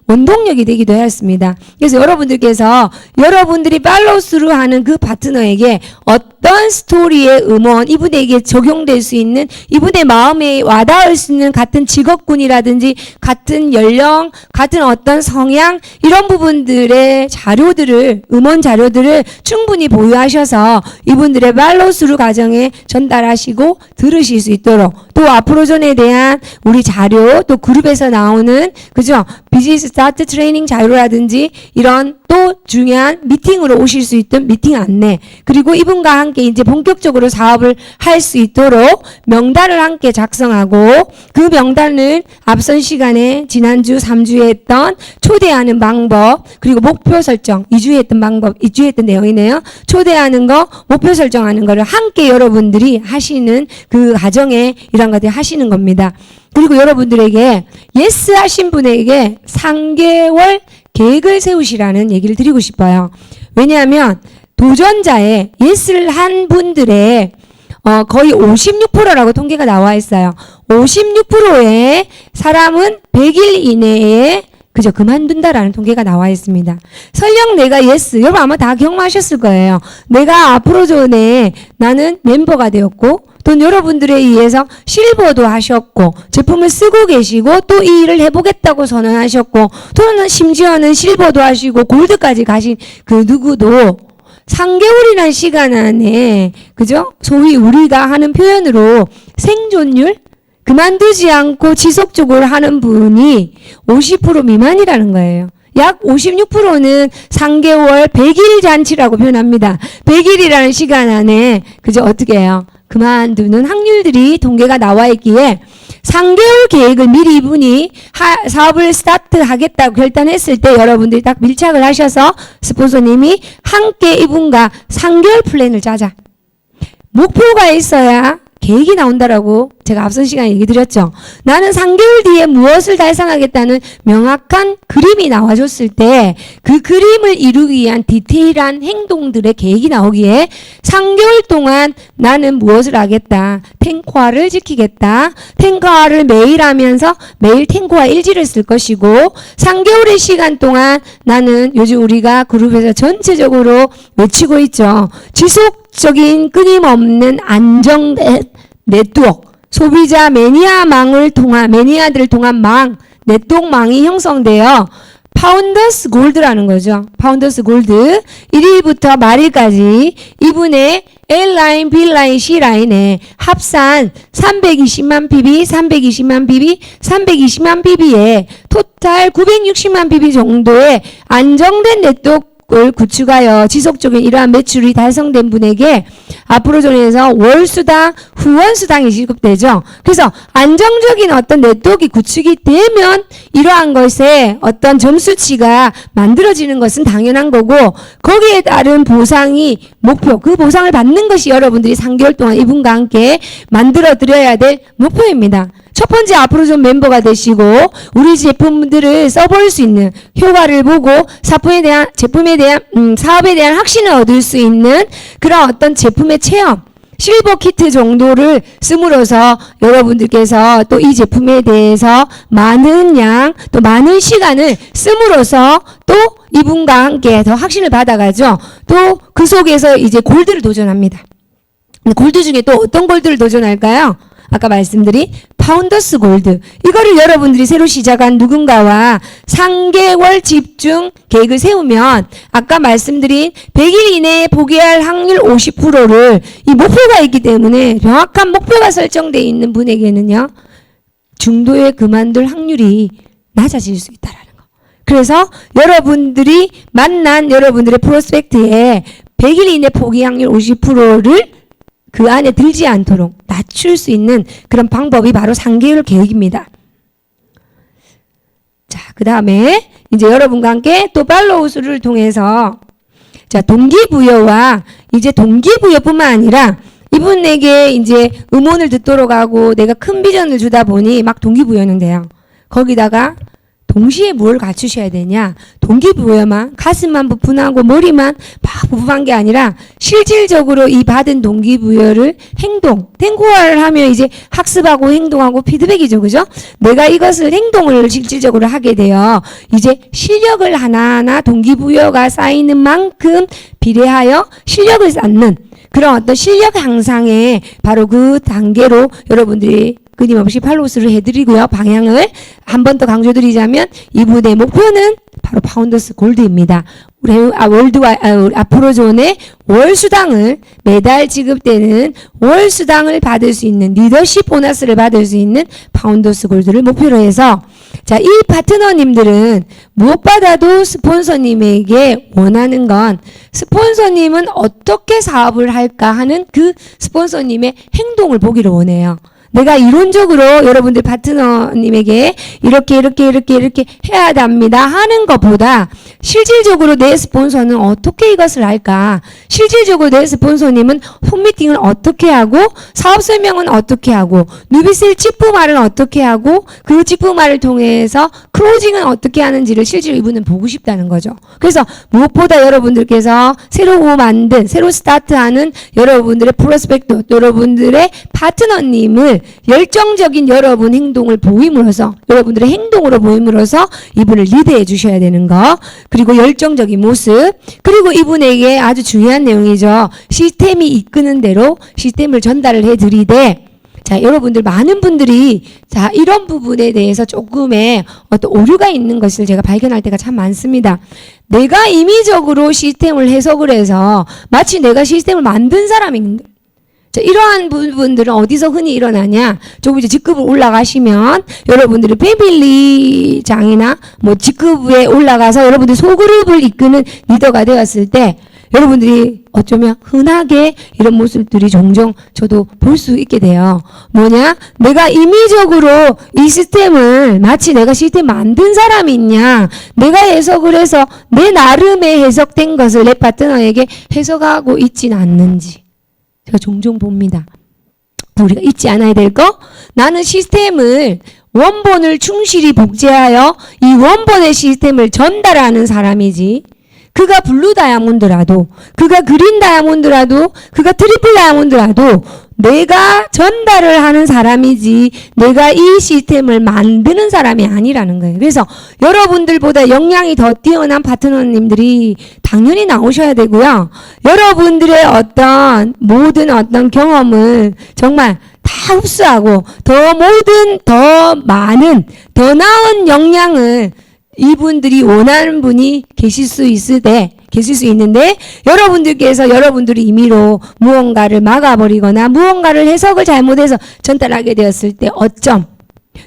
B: 원동력이 되기도 했습니다. 그래서 여러분들께서 여러분들이 팔로우스루 하는 그 파트너에게 어떤 스토리의 음원, 이분에게 적용될 수 있는, 이분의 마음에 와닿을 수 있는 같은 직업군이라든지 같은 연령, 같은 어떤 성향 이런 부분들의 자료들을 음원 자료들을 충분히 보유하셔서 이분들의 팔로우 스루 과정에 전달하시고 들으실 수 있도록 또 앞으로전에 대한 우리 자료 또 그룹에서 나오는 그죠? 비즈니스 스타트 트레이닝 자료라든지 이런 또 중요한 미팅으로 오실 수 있던 미팅 안내 그리고 이분과 함께 이제 본격적으로 사업을 할 수 있도록 명단을 함께 작성하고 그 명단을 앞선 시간에 지난주 3주에 했던 초대하는 방법 그리고 목표 설정 2주에 했던 방법 2주에 했던 내용이네요. 초대하는 거 목표 설정하는 거를 함께 여러분들이 하시는 그 과정에 이런 것들 하시는 겁니다. 그리고 여러분들에게 예스 하신 분에게 3개월 계획을 세우시라는 얘기를 드리고 싶어요. 왜냐하면 도전자의 예스를 한 분들의 거의 56%라고 통계가 나와 있어요. 56%의 사람은 100일 이내에 그저 그만둔다라는 통계가 나와 있습니다. 설령 내가 예스, 여러분 아마 다 경험하셨을 거예요. 내가 앞으로 전에 나는 멤버가 되었고 또 여러분들에 의해서 실버도 하셨고 제품을 쓰고 계시고 또 이 일을 해보겠다고 선언하셨고 또는 심지어는 실버도 하시고 골드까지 가신 그 누구도 3개월이라는 시간 안에 그죠? 소위 우리가 하는 표현으로 생존율 그만두지 않고 지속적으로 하는 분이 50% 미만이라는 거예요. 약 56%는 3개월 100일 잔치라고 표현합니다. 100일이라는 시간 안에 그죠? 어떻게 해요? 그만두는 확률들이 통계가 나와 있기에 3개월 계획을 미리 이분이 사업을 스타트하겠다고 결단했을 때 여러분들이 딱 밀착을 하셔서 스폰서님이 함께 이분과 3개월 플랜을 짜자. 목표가 있어야 계획이 나온다라고 제가 앞선 시간에 얘기 드렸죠. 나는 3개월 뒤에 무엇을 달성하겠다는 명확한 그림이 나와줬을 때 그 그림을 이루기 위한 디테일한 행동들의 계획이 나오기에 3개월 동안 나는 무엇을 하겠다. 탱커화를 지키겠다. 탱커화를 매일 하면서 매일 탱커화 일지를 쓸 것이고 3개월의 시간 동안 나는 요즘 우리가 그룹에서 전체적으로 외치고 있죠. 지속적인 끊임없는 안정된 네트워크, 소비자 매니아망을 통한, 매니아들을 통한 망, 네트워크망이 형성되어 파운더스 골드라는 거죠. 파운더스 골드. 1일부터 말일까지 이분의 L라인, B라인, C라인에 합산 320만 PB, 320만 PB, 320만 PB에 토탈 960만 PB 정도의 안정된 네트워크 을 구축하여 지속적인 이러한 매출이 달성된 분에게 앞으로 전에서 월수당, 후원수당이 지급되죠. 그래서 안정적인 어떤 네트워크 구축이 되면 이러한 것에 어떤 점수치가 만들어지는 것은 당연한 거고 거기에 따른 보상이 목표, 그 보상을 받는 것이 여러분들이 3개월 동안 이분과 함께 만들어 드려야 될 목표입니다. 첫 번째 앞으로 좀 멤버가 되시고 우리 제품들을 써볼 수 있는 효과를 보고 제품에 대한 사업에 대한 확신을 얻을 수 있는 그런 어떤 제품의 체험 실버 키트 정도를 씀으로써 여러분들께서 또 이 제품에 대해서 많은 양 또 많은 시간을 씀으로써 또 이분과 함께 더 확신을 받아가죠. 또 그 속에서 이제 골드를 도전합니다. 골드 중에 또 어떤 골드를 도전할까요? 아까 말씀드린 파운더스 골드. 이거를 여러분들이 새로 시작한 누군가와 3개월 집중 계획을 세우면 아까 말씀드린 100일 이내에 포기할 확률 50%를 이 목표가 있기 때문에 명확한 목표가 설정되어 있는 분에게는요. 중도에 그만둘 확률이 낮아질 수 있다라는 거. 그래서 여러분들이 만난 여러분들의 프로스펙트에 100일 이내 포기 확률 50%를 그 안에 들지 않도록 낮출 수 있는 그런 방법이 바로 3개월 계획입니다. 자, 그 다음에 이제 여러분과 함께 또 팔로우 수를 통해서 자, 동기부여와 이제 동기부여뿐만 아니라 이분에게 이제 음원을 듣도록 하고 내가 큰 비전을 주다 보니 막 동기부여는 돼요. 거기다가 동시에 뭘 갖추셔야 되냐? 동기부여만 가슴만 부푼하고 머리만 막 부푼한 게 아니라 실질적으로 이 받은 동기부여를 행동, 탱고화를 하면 이제 학습하고 행동하고 피드백이죠. 그죠? 내가 이것을 행동을 실질적으로 하게 되어 이제 실력을 하나하나 동기부여가 쌓이는 만큼 비례하여 실력을 쌓는 그런 어떤 실력 향상의 바로 그 단계로 여러분들이 끊임없이 팔로우스를 해드리고요. 방향을 한 번 더 강조드리자면 이분의 목표는 바로 파운더스 골드입니다. 아프로존의 월 수당을 매달 지급되는 월 수당을 받을 수 있는 리더십 보너스를 받을 수 있는 파운더스 골드를 목표로 해서 자, 이 파트너님들은 무엇보다도 스폰서님에게 원하는 건 스폰서님은 어떻게 사업을 할까 하는 그 스폰서님의 행동을 보기를 원해요. 내가 이론적으로 여러분들 파트너님에게 이렇게 해야 합니다 하는 것보다 실질적으로 내 스폰서는 어떻게 이것을 할까? 실질적으로 내 스폰서님은 홈미팅을 어떻게 하고 사업 설명은 어떻게 하고 누비셀 직부말은 어떻게 하고 그 직부말을 통해서 클로징은 어떻게 하는지를 실제로 이분은 보고 싶다는 거죠. 그래서 무엇보다 여러분들께서 새로 스타트하는 여러분들의 프로스펙트, 여러분들의 파트너님을 열정적인 여러분 행동을 보임으로써 여러분들의 행동으로 보임으로써 이분을 리드해 주셔야 되는 거, 그리고 열정적인 모습, 그리고 이분에게 아주 중요한 내용이죠. 시스템이 이끄는 대로 시스템을 전달을 해드리되 자, 여러분들 많은 분들이 자, 이런 부분에 대해서 조금의 어떤 오류가 있는 것을 제가 발견할 때가 참 많습니다. 내가 임의적으로 시스템을 해석을 해서 마치 내가 시스템을 만든 사람인 자, 이러한 부분들은 어디서 흔히 일어나냐? 조금 이제 직급을 올라가시면 여러분들이 패밀리장이나 뭐 직급에 올라가서 여러분들 소그룹을 이끄는 리더가 되었을 때 여러분들이 어쩌면 흔하게 이런 모습들이 종종 저도 볼 수 있게 돼요. 뭐냐? 내가 임의적으로 이 시스템을 마치 내가 시스템 만든 사람이 있냐? 내가 해석을 해서 내 나름의 해석된 것을 내 파트너에게 해석하고 있진 않는지. 제가 종종 봅니다. 우리가 잊지 않아야 될 거? 나는 시스템을 원본을 충실히 복제하여 이 원본의 시스템을 전달하는 사람이지 그가 블루 다이아몬드라도 그가 그린 다이아몬드라도 그가 트리플 다이아몬드라도 내가 전달을 하는 사람이지 내가 이 시스템을 만드는 사람이 아니라는 거예요. 그래서 여러분들보다 역량이 더 뛰어난 파트너님들이 당연히 나오셔야 되고요. 여러분들의 어떤 모든 어떤 경험을 정말 다 흡수하고 더 많은 더 나은 역량을 이분들이 원하는 분이 계실 수 있는데 여러분들께서 여러분들이 임의로 무언가를 막아버리거나 무언가를 해석을 잘못해서 전달하게 되었을 때 어쩜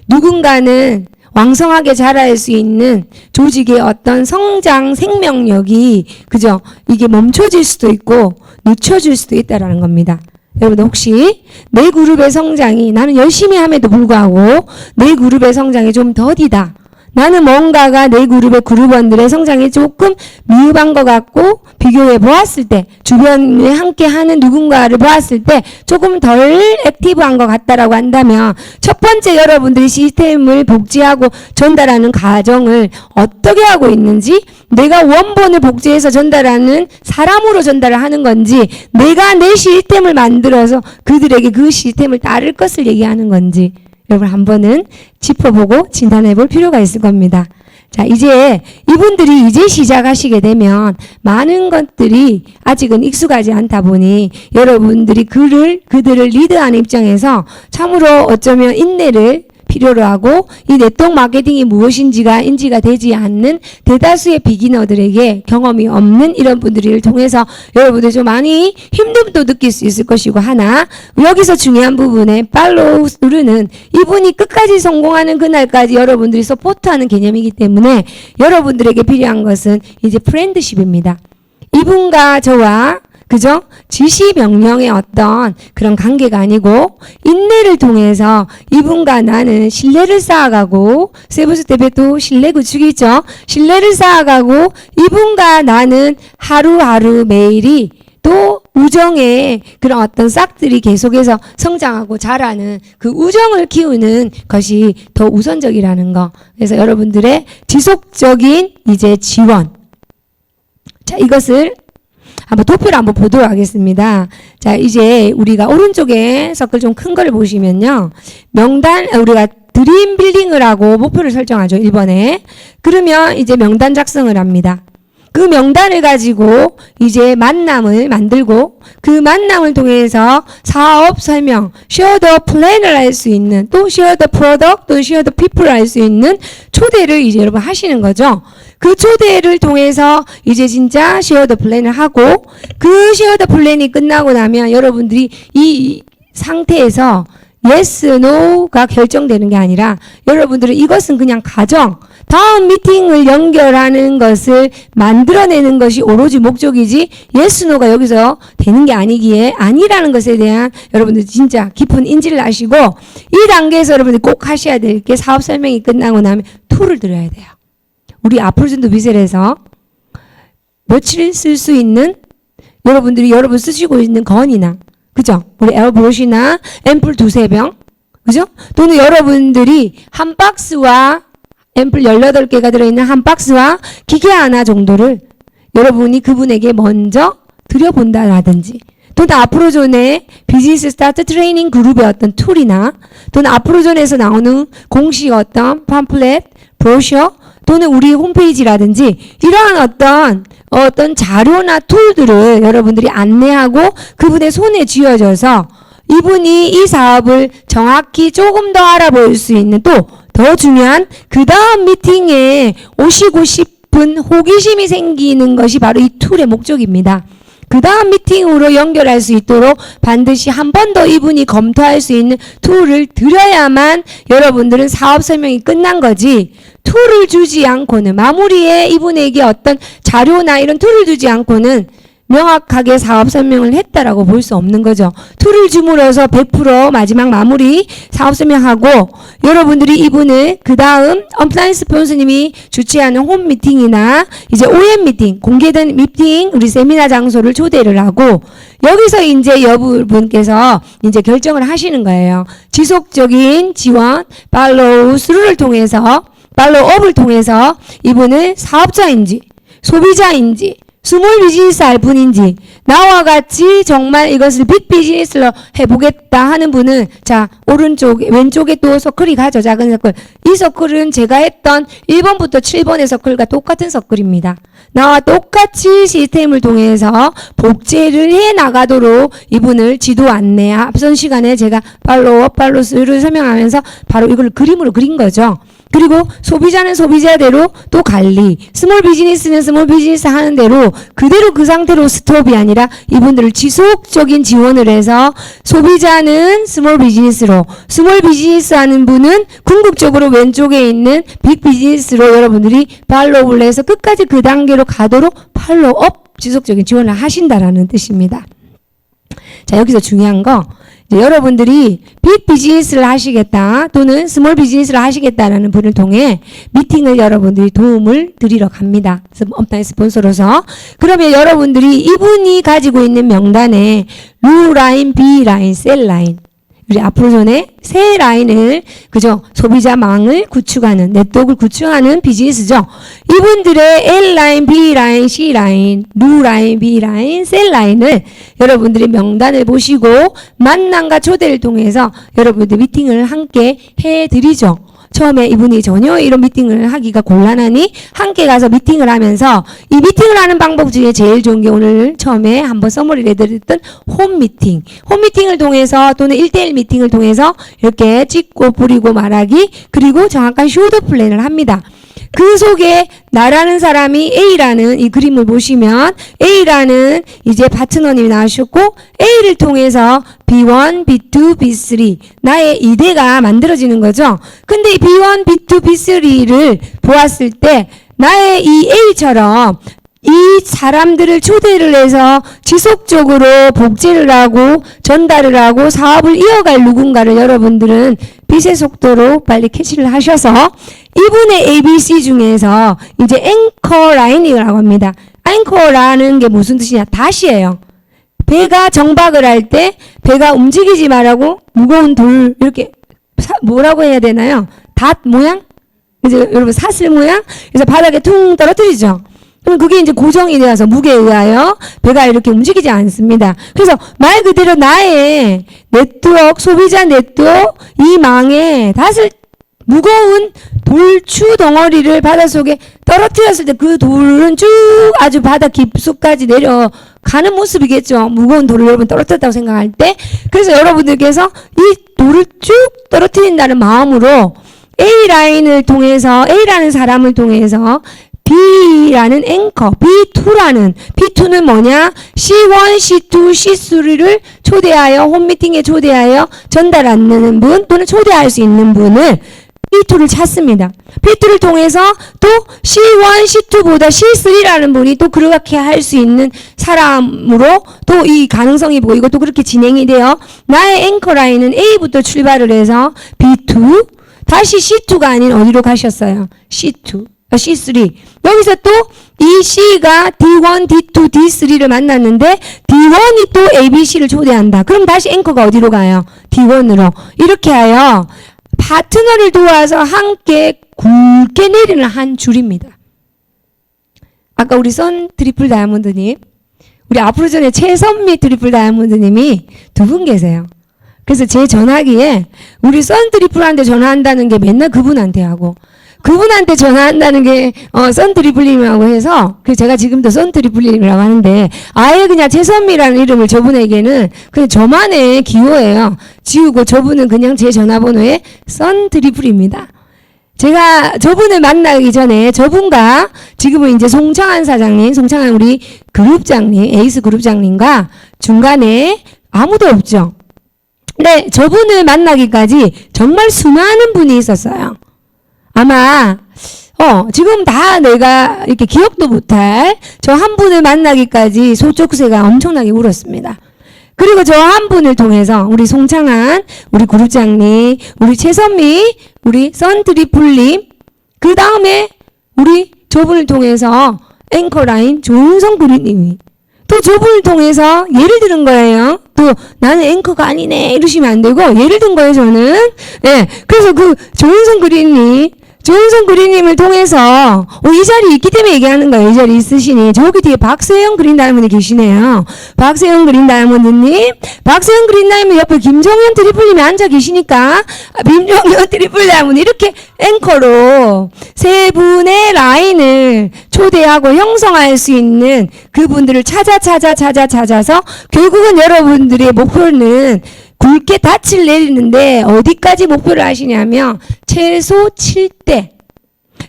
B: 누군가는 왕성하게 자랄 수 있는 조직의 어떤 성장 생명력이 그죠? 이게 멈춰질 수도 있고 늦춰질 수도 있다라는 겁니다. 여러분 혹시 내 그룹의 성장이 나는 열심히 함에도 불구하고 내 그룹의 성장이 좀 더디다. 나는 뭔가가 내 그룹의 그룹원들의 성장이 조금 미흡한 것 같고 비교해 보았을 때 주변에 함께하는 누군가를 보았을 때 조금 덜 액티브한 것 같다라고 한다면 첫 번째 여러분들이 시스템을 복제하고 전달하는 과정을 어떻게 하고 있는지 내가 원본을 복제해서 전달하는 사람으로 전달을 하는 건지 내가 내 시스템을 만들어서 그들에게 그 시스템을 따를 것을 얘기하는 건지 여러분 한 번은 짚어보고 진단해 볼 필요가 있을 겁니다. 자, 이제 이분들이 이제 시작하시게 되면 많은 것들이 아직은 익숙하지 않다 보니 여러분들이 그들을 리드하는 입장에서 참으로 어쩌면 인내를 필요로 하고 이 네트워크 마케팅이 무엇인지가 인지가 되지 않는 대다수의 비기너들에게 경험이 없는 이런 분들을 통해서 여러분들 좀 많이 힘듦도 느낄 수 있을 것이고 하나 여기서 중요한 부분에 팔로우 누르는 이분이 끝까지 성공하는 그날까지 여러분들이 서포트하는 개념이기 때문에 여러분들에게 필요한 것은 이제 프렌드십입니다. 이분과 저와 그죠? 지시 명령의 어떤 그런 관계가 아니고 인내를 통해서 이분과 나는 신뢰를 쌓아가고 세브스 대표도 신뢰 구축이죠. 신뢰를 쌓아가고 이분과 나는 하루하루 매일이 또 우정의 그런 어떤 싹들이 계속해서 성장하고 자라는 그 우정을 키우는 것이 더 우선적이라는 거. 그래서 여러분들의 지속적인 이제 지원. 자, 이것을 한번 도표를 한번 보도록 하겠습니다. 자, 이제 우리가 오른쪽에 서클 좀 큰 걸 보시면요. 명단, 우리가 드림 빌딩을 하고 목표를 설정하죠. 1번에. 그러면 이제 명단 작성을 합니다. 그 명단을 가지고 이제 만남을 만들고 그 만남을 통해서 사업 설명, share the plan을 할 수 있는 또 share the product, 또 share the people을 할 수 있는 초대를 이제 여러분 하시는 거죠. 그 초대를 통해서 이제 진짜 share the plan을 하고 그 share the plan이 끝나고 나면 여러분들이 이 상태에서 yes, no가 결정되는 게 아니라 여러분들은 이것은 그냥 가정, 다음 미팅을 연결하는 것을 만들어내는 것이 오로지 목적이지 yes, no가 여기서 되는 게 아니기에 아니라는 것에 대한 여러분들 진짜 깊은 인지를 하시고 이 단계에서 여러분들 꼭 하셔야 될 게 사업 설명이 끝나고 나면 툴을 드려야 돼요. 우리 아프로전도 비셀에서 며칠 쓸 수 있는 여러분들이 여러분 쓰시고 있는 건이나 그죠? 우리 에어브로시나 앰플 2-3병 그죠? 또는 여러분들이 한 박스와 앰플 18개가 들어있는 한 박스와 기계 하나 정도를 여러분이 그분에게 먼저 드려본다라든지 또는 아프로존의 비즈니스 스타트 트레이닝 그룹의 어떤 툴이나 또는 아프로존에서 나오는 공식 어떤 팜플렛, 브로셔 또는 우리 홈페이지라든지 이러한 어떤 자료나 툴들을 여러분들이 안내하고 그분의 손에 쥐어져서 이분이 이 사업을 정확히 조금 더 알아볼 수 있는 또 더 중요한 그 다음 미팅에 오시고 싶은 호기심이 생기는 것이 바로 이 툴의 목적입니다. 그 다음 미팅으로 연결할 수 있도록 반드시 한 번 더 이분이 검토할 수 있는 툴을 드려야만 여러분들은 사업 설명이 끝난 거지 툴을 주지 않고는 마무리에 이분에게 어떤 자료나 이런 툴을 주지 않고는 명확하게 사업 설명을 했다라고 볼 수 없는 거죠. 툴을 줌으로써 100% 마지막 마무리 사업 설명하고 여러분들이 이분을 그 다음 업라인 스폰서님이 주최하는 홈 미팅이나 이제 OM 미팅, 공개된 미팅, 우리 세미나 장소를 초대를 하고 여기서 이제 여러분께서 이제 결정을 하시는 거예요. 지속적인 지원, 팔로우 스루를 통해서, 팔로우업을 통해서 이분은 사업자인지, 소비자인지, 스몰 비즈니스 할 분인지 나와 같이 정말 이것을 빅 비즈니스로 해보겠다 하는 분은 자 오른쪽 왼쪽에 또 서클이 가죠. 작은 서클. 이 서클은 제가 했던 1번부터 7번의 서클과 똑같은 서클입니다. 나와 똑같이 시스템을 통해서 복제를 해 나가도록 이분을 지도 안내 앞선 시간에 제가 팔로우업 팔로우스를 설명하면서 바로 이걸 그림으로 그린 거죠. 그리고 소비자는 소비자대로 또 관리, 스몰 비즈니스는 스몰 비즈니스 하는 대로 그대로 그 상태로 스톱이 아니라 이분들을 지속적인 지원을 해서 소비자는 스몰 비즈니스로, 스몰 비즈니스 하는 분은 궁극적으로 왼쪽에 있는 빅 비즈니스로 여러분들이 팔로우를 해서 끝까지 그 단계로 가도록 팔로우업 지속적인 지원을 하신다라는 뜻입니다. 자, 여기서 중요한 거 이제 여러분들이 빅 비즈니스를 하시겠다 또는 스몰 비즈니스를 하시겠다라는 분을 통해 미팅을 여러분들이 도움을 드리러 갑니다. 업라인 스폰서로서. 그러면 여러분들이 이분이 가지고 있는 명단에 루라인, B라인, 셀라인 우리 앞으로전에 새 라인을 그죠 소비자망을 구축하는 네트워크를 구축하는 비즈니스죠. 이분들의 L라인, B라인, C라인, 루라인, B라인, 셀라인을 여러분들이 명단을 보시고 만남과 초대를 통해서 여러분들 미팅을 함께 해드리죠. 처음에 이분이 전혀 이런 미팅을 하기가 곤란하니 함께 가서 미팅을 하면서 이 미팅을 하는 방법 중에 제일 좋은 게 오늘 처음에 한번 서머리를 해드렸던 홈 미팅. 홈 미팅을 통해서 또는 1대1 미팅을 통해서 이렇게 찍고 뿌리고 말하기 그리고 정확한 쇼더 플랜을 합니다. 그 속에 나라는 사람이 A라는 이 그림을 보시면 A라는 이제 파트너님이 나오셨고 A를 통해서 B1, B2, B3 나의 2대가 만들어지는 거죠. 근데 이 B1, B2, B3를 보았을 때 나의 이 A처럼 이 사람들을 초대를 해서 지속적으로 복제를 하고 전달을 하고 사업을 이어갈 누군가를 여러분들은 빛의 속도로 빨리 캐치를 하셔서 이분의 ABC 중에서 이제 앵커 라인이라고 합니다. 앵커라는 게 무슨 뜻이냐? 닷이에요. 배가 정박을 할 때 배가 움직이지 말라고 무거운 돌 이렇게 뭐라고 해야 되나요? 닷 모양? 이제 여러분 사슬 모양? 그래서 바닥에 퉁 떨어뜨리죠. 그럼 그게 이제 고정이 되어서 무게에 의하여 배가 이렇게 움직이지 않습니다. 그래서 말 그대로 나의 네트워크, 소비자 네트워크, 이 망에 닷을 무거운 돌추 덩어리를 바닷속에 떨어뜨렸을 때 그 돌은 쭉 아주 바다 깊숙까지 내려가는 모습이겠죠. 무거운 돌을 여러분 떨어뜨렸다고 생각할 때. 그래서 여러분들께서 이 돌을 쭉 떨어뜨린다는 마음으로 A라인을 통해서, A라는 사람을 통해서 B라는 앵커, B2는 뭐냐? C1, C2, C3를 초대하여, 홈미팅에 초대하여 전달하는 분, 또는 초대할 수 있는 분을 P2를 찾습니다. P2를 통해서 또 C1, C2보다 C3라는 분이 또 그렇게 할 수 있는 사람으로 또 이 가능성이 보이고 또 그렇게 진행이 돼요. 나의 앵커 라인은 A부터 출발을 해서 B2, 다시 C2가 아닌 어디로 가셨어요? C3. 여기서 또 이 C가 D1, D2, D3를 만났는데 D1이 또 ABC를 초대한다. 그럼 다시 앵커가 어디로 가요? D1으로. 이렇게 하여 파트너를 도와서 함께 굵게 내리는 한 줄입니다. 아까 우리 선 트리플 다이아몬드님, 우리 앞으로 전에 최선미 트리플 다이아몬드님이 두 분 계세요. 그래서 제 전화기에 우리 선 트리플한테 전화한다는 게 맨날 그분한테 하고, 그분한테 전화한다는 게 선 트리플님이라고 해서, 그래서 제가 지금도 선 트리플님이라고 하는데 아예 그냥 최선미라는 이름을 저분에게는 그냥 저만의 기호예요. 지우고 저분은 그냥 제 전화번호에 선 트리플입니다. 제가 저분을 만나기 전에 저분과 지금은 이제 송창한 사장님, 송창한 우리 그룹장님, 에이스 그룹장님과 중간에 아무도 없죠. 근데 저분을 만나기까지 정말 수많은 분이 있었어요. 아마 지금 다 내가 이렇게 기억도 못할 저 한 분을 만나기까지 소쪽새가 엄청나게 울었습니다. 그리고 저 한 분을 통해서 우리 송창한, 우리 그룹장님, 우리 최선미, 우리 선트리플님, 그 다음에 우리 저분을 통해서 앵커라인 조은성 그룹님이 또 저분을 통해서 예를 들은 거예요. 또 나는 앵커가 아니네 이러시면 안 되고 예를 든 거예요 저는. 예, 그래서 그 조은성 그린님을 통해서 이 자리에 있기 때문에 얘기하는 거예요. 이 자리에 있으시니. 저기 뒤에 박세영 그린 다이아몬드 계시네요. 박세영 그린 다이아몬드님, 박세영 그린 다이아몬드 옆에 김정현 트리플님이 앉아 계시니까 김정현 트리플 다이아몬드 이렇게 앵커로 세 분의 라인을 초대하고 형성할 수 있는 그분들을 찾아서 결국은 여러분들의 목표는 굵게 닻을 내리는데 어디까지 목표를 하시냐면 최소 7대.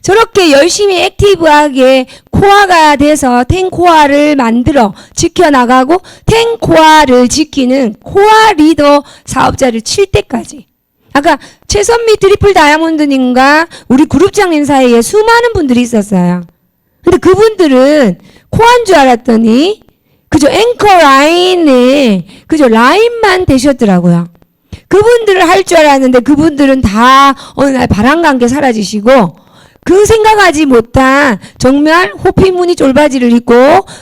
B: 저렇게 열심히 액티브하게 코어가 돼서 탱코어를 만들어 지켜나가고 탱코어를 지키는 코어 리더 사업자를 7대까지. 아까 최선미 트리플 다이아몬드님과 우리 그룹장님 사이에 수많은 분들이 있었어요. 근데 그분들은 코어인 줄 알았더니 그저 앵커 라인에 그저 라인만 되셨더라고요. 그분들을 할 줄 알았는데 그분들은 다 어느 날 바람과 함께 사라지시고 그 생각하지 못한 정말 호피무늬 쫄바지를 입고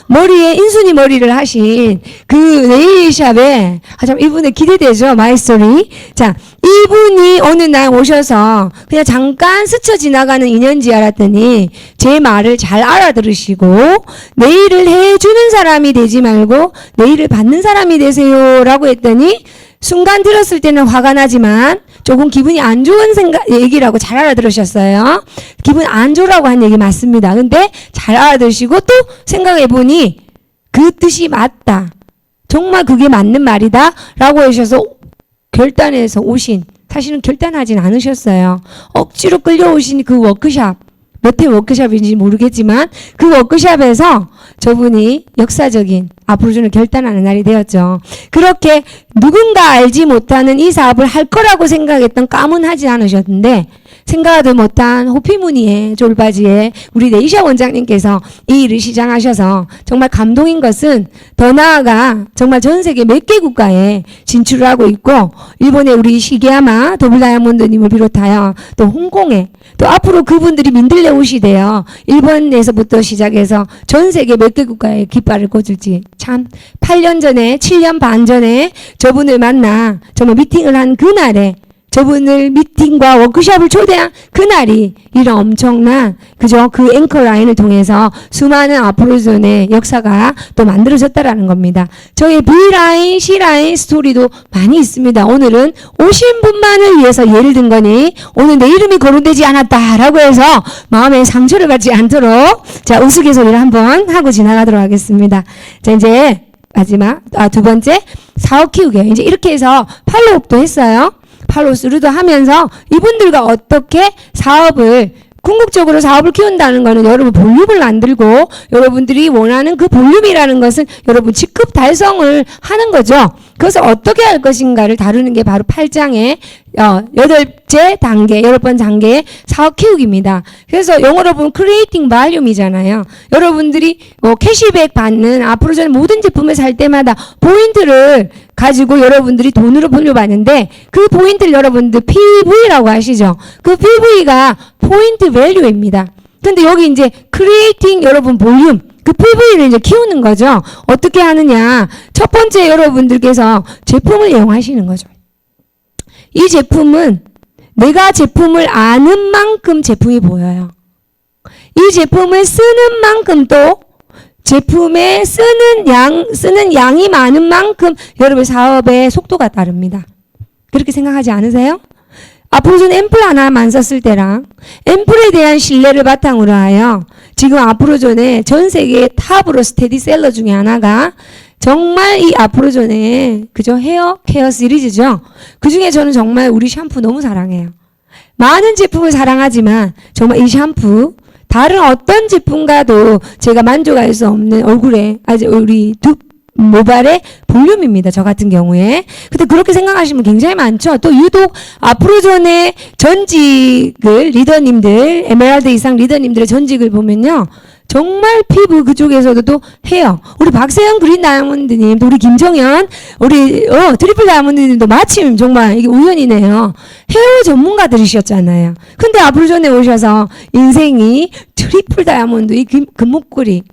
B: 머리에 인순이 머리를 하신 그 네일샵에 참 이분의 기대되죠. 마이스토리. 자, 이분이 어느 날 오셔서 그냥 잠깐 스쳐 지나가는 인연지 알았더니 제 말을 잘 알아들으시고 네일을 해주는 사람이 되지 말고 네일을 받는 사람이 되세요라고 했더니 순간 들었을 때는 화가 나지만 조금 기분이 안 좋은 얘기라고 잘 알아들으셨어요. 기분 안 좋으라고 한 얘기 맞습니다. 근데 잘 알아들으시고 또 생각해보니 그 뜻이 맞다. 정말 그게 맞는 말이다. 라고 하셔서 결단해서 오신, 사실은 결단하진 않으셨어요. 억지로 끌려오신 그 워크샵, 몇 회 워크샵인지 모르겠지만 그 워크샵에서 저분이 역사적인 앞으로 저는 결단하는 날이 되었죠. 그렇게 누군가 알지 못하는 이 사업을 할 거라고 생각했던 까문 하지 않으셨는데 생각하도 못한 호피무늬의 쫄바지에 우리 네이샤 원장님께서 이 일을 시작하셔서 정말 감동인 것은 더 나아가 정말 전 세계 몇 개 국가에 진출을 하고 있고 일본의 우리 시게야마 더블 다이아몬드님을 비롯하여 또 홍콩에 또 앞으로 그분들이 민들레 옷이 되어 일본에서부터 시작해서 전 세계 몇 개 국가에 깃발을 꽂을지 참 8년 전에 7년 반 전에 저분을 만나 정말 미팅을 한 그날에 저분을 미팅과 워크숍을 초대한 그날이 이런 엄청난 그죠? 그 앵커 라인을 통해서 수많은 아프로존의 역사가 또 만들어졌다라는 겁니다. 저희 B라인, C라인 스토리도 많이 있습니다. 오늘은 오신 분만을 위해서 예를 든 거니 오늘 내 이름이 거론되지 않았다라고 해서 마음에 상처를 받지 않도록 자 우스갯소리를 한번 하고 지나가도록 하겠습니다. 자 이제 마지막 두 번째 사업 키우기. 이제 이렇게 해서 팔로우업도 했어요. 팔로우스루도 하면서 이분들과 어떻게 사업을 궁극적으로 사업을 키운다는 거는 여러분 볼륨을 만들고 여러분들이 원하는 그 볼륨이라는 것은 여러분 직급 달성을 하는 거죠. 그것을 어떻게 할 것인가를 다루는 게 바로 8장의 8째 단계, 8번 단계의 사업 키우기입니다. 그래서 영어로 보면 creating volume이잖아요. 여러분들이 캐시백 받는 앞으로 저는 모든 제품을 살 때마다 포인트를 가지고 여러분들이 돈으로 돌려받는데 그 포인트를 여러분들 PV라고 하시죠. 그 PV가 포인트 밸류입니다. 근데 여기 이제 creating 여러분 볼륨 그 PV를 이제 키우는 거죠. 어떻게 하느냐. 첫 번째 여러분들께서 제품을 이용하시는 거죠. 이 제품은 내가 제품을 아는 만큼 제품이 보여요. 이 제품을 쓰는 만큼 또 제품에 쓰는 양이 많은 만큼 여러분 사업의 속도가 다릅니다. 그렇게 생각하지 않으세요? 앞으로 저는 앰플 하나만 썼을 때랑 앰플에 대한 신뢰를 바탕으로 하여 지금 아프로존의 전 세계 탑으로 스테디셀러 중에 하나가 정말 이 아프로존의 그죠 헤어 케어 시리즈죠. 그 중에 저는 정말 우리 샴푸 너무 사랑해요. 많은 제품을 사랑하지만 정말 이 샴푸 다른 어떤 제품과도 제가 만족할 수 없는 얼굴에 아주 우리 모발의 볼륨입니다. 저 같은 경우에. 근데 그렇게 생각하시면 굉장히 많죠. 또 유독 아프로존의 전직을 리더님들, 에메랄드 이상 리더님들의 전직을 보면요. 정말 피부 그쪽에서도 또 헤어. 우리 박세현 그린 다이아몬드님, 또 우리 김정현, 우리 트리플 다이아몬드님도 마침 정말 이게 우연이네요. 헤어 전문가들이셨잖아요. 근데 아프로존에 오셔서 인생이 트리플 다이아몬드 이 금목걸이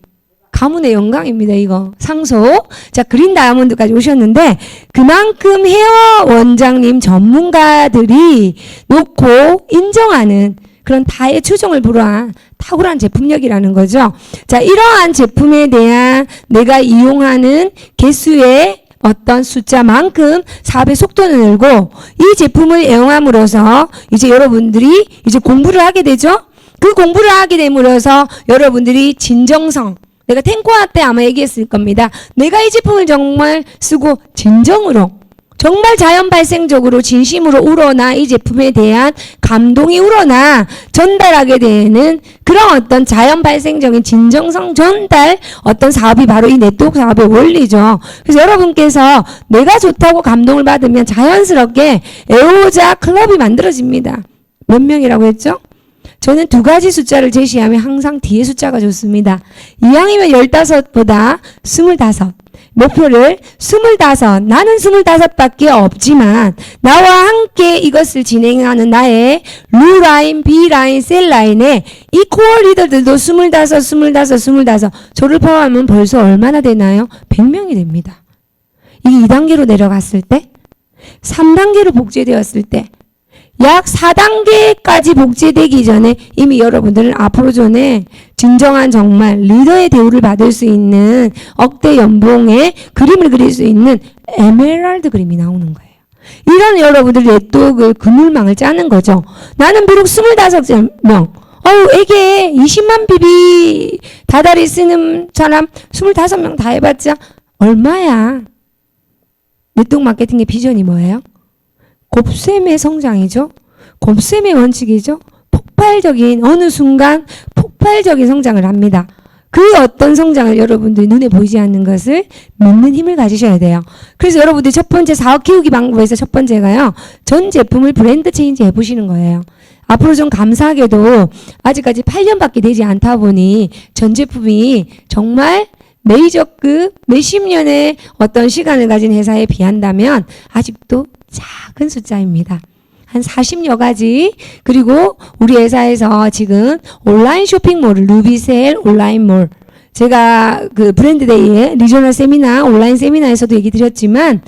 B: 가문의 영광입니다. 이거 상속. 자 그린 다이아몬드까지 오셨는데 그만큼 헤어 원장님 전문가들이 놓고 인정하는 그런 타의 추종을 불허한 탁월한 제품력이라는 거죠. 자 이러한 제품에 대한 내가 이용하는 개수의 어떤 숫자만큼 사업의 속도는 늘고 이 제품을 애용함으로써 이제 여러분들이 이제 공부를 하게 되죠. 그 공부를 하게 됨으로써 여러분들이 진정성 내가 탱코아 때 아마 얘기했을 겁니다. 내가 이 제품을 정말 쓰고 진정으로 정말 자연 발생적으로 진심으로 우러나 이 제품에 대한 감동이 우러나 전달하게 되는 그런 어떤 자연 발생적인 진정성 전달 어떤 사업이 바로 이 네트워크 사업의 원리죠. 그래서 여러분께서 내가 좋다고 감동을 받으면 자연스럽게 애호자 클럽이 만들어집니다. 몇 명이라고 했죠? 저는 두 가지 숫자를 제시하면 항상 뒤에 숫자가 좋습니다. 이왕이면 15보다 25. 목표를 25. 나는 25밖에 없지만 나와 함께 이것을 진행하는 나의 루라인, B라인, 셀라인의 이 코어 리더들도 25. 저를 포함하면 벌써 얼마나 되나요? 100명이 됩니다. 이게 2단계로 내려갔을 때 3단계로 복제되었을 때 약 4단계까지 복제되기 전에 이미 여러분들은 아프로존에 진정한 정말 리더의 대우를 받을 수 있는 억대 연봉의 그림을 그릴 수 있는 에메랄드 그림이 나오는 거예요. 이런 여러분들의 네트워크 그물망을 짜는 거죠. 나는 비록 25명 애게 20만 비비 다달이 쓰는 사람 25명 다 해봤자 얼마야. 네트워크 마케팅의 비전이 뭐예요? 곱셈의 성장이죠. 곱셈의 원칙이죠. 폭발적인 어느 순간 폭발적인 성장을 합니다. 그 어떤 성장을 여러분들이 눈에 보이지 않는 것을 믿는 힘을 가지셔야 돼요. 그래서 여러분들이 첫 번째 사업 키우기 방법에서 첫 번째가요. 전 제품을 브랜드 체인지 해보시는 거예요. 앞으로 좀 감사하게도 아직까지 8년밖에 되지 않다 보니 전 제품이 정말 메이저급 몇십 년의 어떤 시간을 가진 회사에 비한다면 아직도 작은 숫자입니다. 한 40여 가지. 그리고 우리 회사에서 지금 온라인 쇼핑몰, 루비셀 온라인몰. 제가 그 브랜드데이에 리저널 세미나, 온라인 세미나에서도 얘기 드렸지만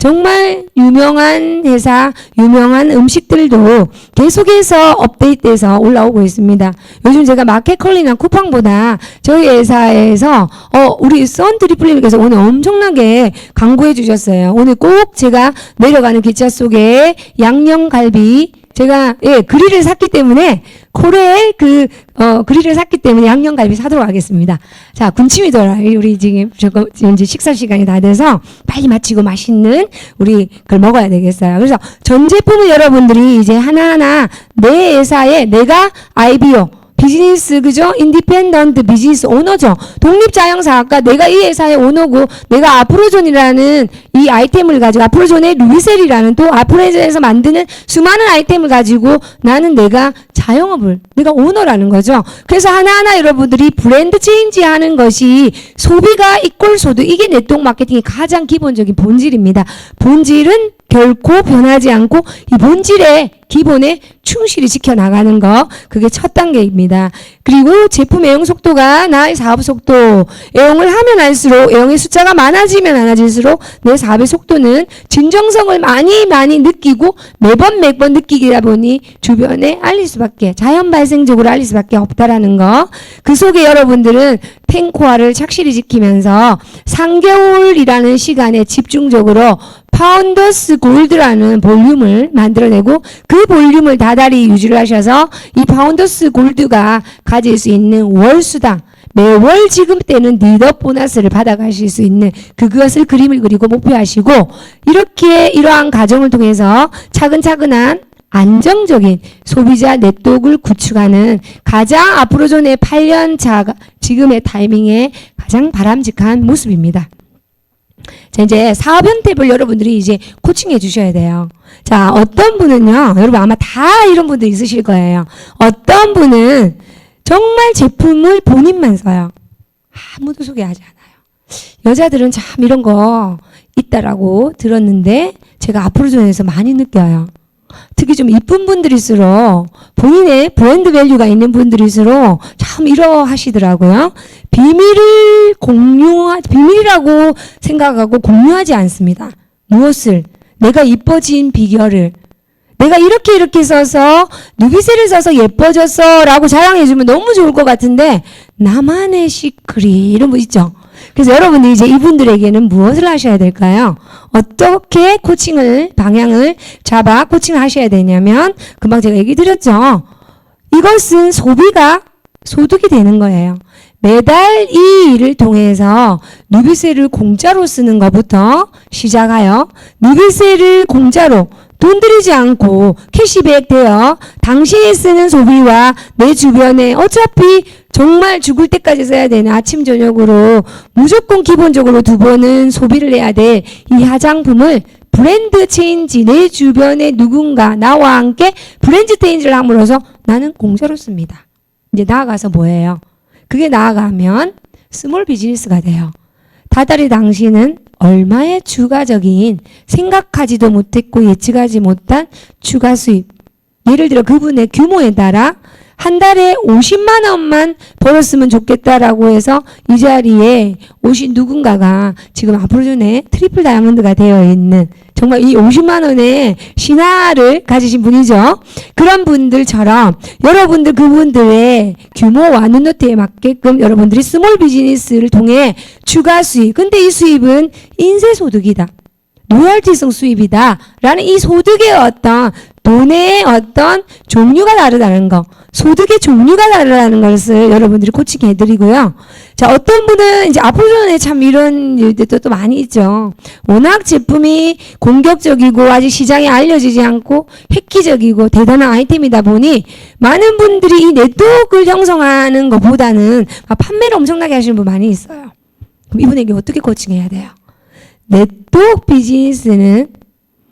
B: 정말 유명한 회사, 유명한 음식들도 계속해서 업데이트돼서 올라오고 있습니다. 요즘 제가 마켓컬리나 쿠팡보다 저희 회사에서 우리 썬트리플님께서 오늘 엄청나게 광고해 주셨어요. 오늘 꼭 제가 내려가는 기차 속에 양념갈비 제가 그릴을 샀기 때문에 코레에 그릴을 샀기 때문에 양념갈비 사도록 하겠습니다. 자, 군침이 돌아요. 우리 지금 이제 식사 시간이 다 돼서 빨리 마치고 맛있는 우리 그걸 먹어야 되겠어요. 그래서 전 제품을 여러분들이 이제 하나하나 내 회사에 내가 IBO 비즈니스, 그죠? 인디펜던트 비즈니스 오너죠. 독립자영사학과 내가 이 회사의 오너고 내가 아프로존이라는 이 아이템을 가지고 아프로존의 루비셀이라는 또 아프로존에서 만드는 수많은 아이템을 가지고 나는 내가 자영업을 내가 오너라는 거죠. 그래서 하나하나 여러분들이 브랜드 체인지하는 것이 소비가 이꼴 소득 이게 네트워크 마케팅의 가장 기본적인 본질입니다. 본질은 결코 변하지 않고 이 본질의 기본에 충실히 지켜나가는 거 그게 첫 단계입니다. 그리고 제품 애용 속도가 나의 사업 속도 애용을 하면 할수록 애용의 숫자가 많아지면 많아질수록 내 사업의 속도는 진정성을 많이 느끼고 매번 느끼다 보니 주변에 알릴 수밖에 자연 발생적으로 알릴 수밖에 없다라는 거. 그 속에 여러분들은 탱코아를 착실히 지키면서 3개월이라는 시간에 집중적으로 파운더스 골드라는 볼륨을 만들어내고 그 볼륨을 다달이 유지를 하셔서 이 파운더스 골드가 가질 수 있는 월수당 매월 지급되는 리더 보너스를 받아가실 수 있는 그것을 그림을 그리고 목표하시고 이렇게 이러한 과정을 통해서 차근차근한 안정적인 소비자 네트워크를 구축하는 가장 앞으로전의 8년 차 지금의 타이밍에 가장 바람직한 모습입니다. 자, 이제 사업형 탭을 여러분들이 이제 코칭해 주셔야 돼요. 자, 어떤 분은요, 여러분 아마 다 이런 분들 있으실 거예요. 어떤 분은 정말 제품을 본인만 써요. 아무도 소개하지 않아요. 여자들은 참 이런 거 있다라고 들었는데 제가 앞으로전에서 많이 느껴요. 특히 좀 이쁜 분들일수록 본인의 브랜드 밸류가 있는 분들일수록 참 이러하시더라고요. 비밀이라고 생각하고 공유하지 않습니다. 무엇을? 내가 이뻐진 비결을. 내가 이렇게 써서 누비셀을 써서 예뻐졌어 라고 자랑해주면 너무 좋을 것 같은데 나만의 시크릿 이런 거 있죠. 그래서 여러분들이 이제 이분들에게는 무엇을 하셔야 될까요? 어떻게 방향을 잡아 코칭을 하셔야 되냐면, 금방 제가 얘기 드렸죠. 이것은 소비가 소득이 되는 거예요. 매달 이 일을 통해서 누비셀을 공짜로 쓰는 것부터 시작하여 누비셀을 공짜로 돈 들이지 않고 캐시백 되어 당신이 쓰는 소비와 내 주변에 어차피 정말 죽을 때까지 써야 되는 아침 저녁으로 무조건 기본적으로 2번은 소비를 해야 될 이 화장품을 브랜드 체인지 내 주변에 누군가 나와 함께 브랜드 체인지를 함으로써 나는 공짜로 씁니다. 이제 나아가서 뭐예요? 그게 나아가면 스몰 비즈니스가 돼요. 다달이 당신은 얼마의 추가적인 생각하지도 못했고 예측하지 못한 추가 수입. 예를 들어 그분의 규모에 따라 한 달에 50만 원만 벌었으면 좋겠다라고 해서 이 자리에 오신 누군가가 지금 앞으로전에 트리플 다이아몬드가 되어 있는 정말 이 50만 원의 신화를 가지신 분이죠. 그런 분들처럼 여러분들 그분들의 규모와 눈높이에 맞게끔 여러분들이 스몰 비즈니스를 통해 추가 수입. 근데 이 수입은 인쇄소득이다. 로열티성 수입이다. 라는 이 소득의 어떤 돈의 어떤 종류가 다르다는 거. 소득의 종류가 다르다는 것을 여러분들이 코칭해 드리고요. 자, 어떤 분은 이제 앞으로는 참 이런 일들도 또 많이 있죠. 워낙 제품이 공격적이고 아직 시장에 알려지지 않고 획기적이고 대단한 아이템이다 보니 많은 분들이 이 네트워크를 형성하는 것보다는 판매를 엄청나게 하시는 분 많이 있어요. 그럼 이분에게 어떻게 코칭해야 돼요? 네트워크 비즈니스는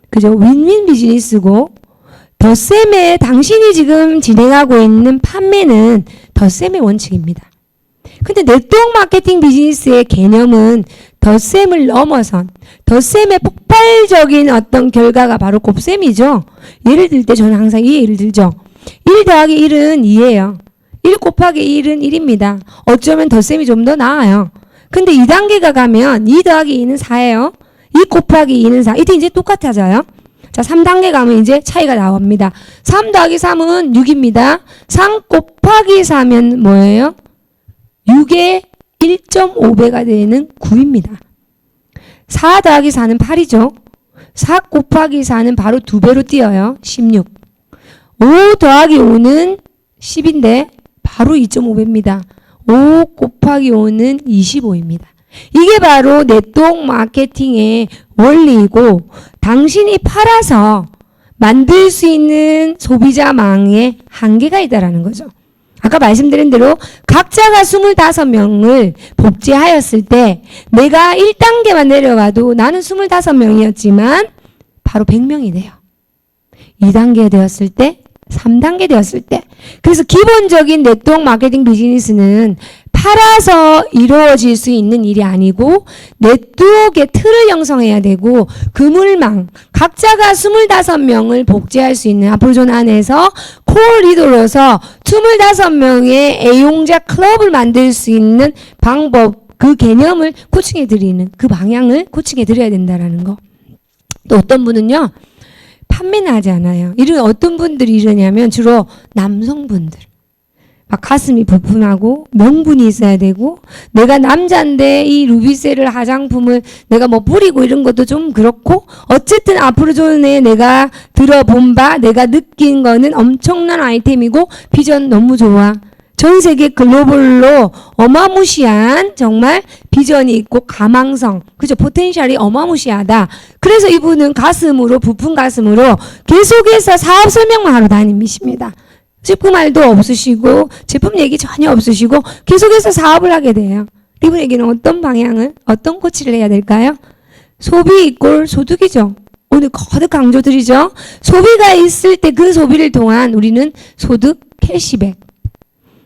B: 그죠? 윈윈 비즈니스고 덧셈의 당신이 지금 진행하고 있는 판매는 덧셈의 원칙입니다. 근데 네트워크 마케팅 비즈니스의 개념은 덧셈을 넘어선 덧셈의 폭발적인 어떤 결과가 바로 곱셈이죠. 예를 들 때 저는 항상 이 예를 들죠. 1 더하기 1은 2예요. 1 곱하기 1은 1입니다. 어쩌면 덧셈이 좀 더 나아요. 근데 2단계가 가면 2 더하기 2는 4예요. 2 곱하기 2는 4. 이때 이제 똑같아져요. 자, 3단계 가면 이제 차이가 나옵니다. 3 더하기 3은 6입니다. 3 곱하기 4면 뭐예요? 6의 1.5배가 되는 9입니다. 4 더하기 4는 8이죠. 4 곱하기 4는 바로 2배로 띄어요. 16. 5 더하기 5는 10인데 바로 2.5배입니다. 5 곱하기 5는 25입니다. 이게 바로 네트워크 마케팅의 원리이고 당신이 팔아서 만들 수 있는 소비자망의 한계가 있다라는 거죠. 아까 말씀드린 대로 각자가 25명을 복제하였을 때 내가 1단계만 내려가도 나는 25명이었지만 바로 100명이 돼요. 2단계 되었을 때 3단계 되었을 때. 그래서 기본적인 네트워크 마케팅 비즈니스는 팔아서 이루어질 수 있는 일이 아니고 네트워크의 틀을 형성해야 되고 그물망, 각자가 25명을 복제할 수 있는 아폴존 안에서 콜 리더로서 25명의 애용자 클럽을 만들 수 있는 방법, 그 개념을 코칭해 드리는, 그 방향을 코칭해 드려야 된다라는 거. 또 어떤 분은요, 판매는 하지 않아요. 어떤 분들이 이러냐면 주로 남성분들. 막 가슴이 부푼하고 명분이 있어야 되고 내가 남자인데 이 루비셀을 화장품을 내가 뭐 뿌리고 이런 것도 좀 그렇고 어쨌든 앞으로 전에 내가 들어본 바 내가 느낀 거는 엄청난 아이템이고 비전 너무 좋아. 전 세계 글로벌로 어마무시한 정말 비전이 있고 가망성, 그죠? 포텐셜이 어마무시하다. 그래서 이분은 가슴으로, 부푼 가슴으로 계속해서 사업 설명만 하러 다니십니다. 직구 말도 없으시고 제품 얘기 전혀 없으시고 계속해서 사업을 하게 돼요. 이분에게는 어떤 방향을, 어떤 코치를 해야 될까요? 소비 이꼴 소득이죠. 오늘 거듭 강조드리죠. 소비가 있을 때 그 소비를 통한 우리는 소득 캐시백.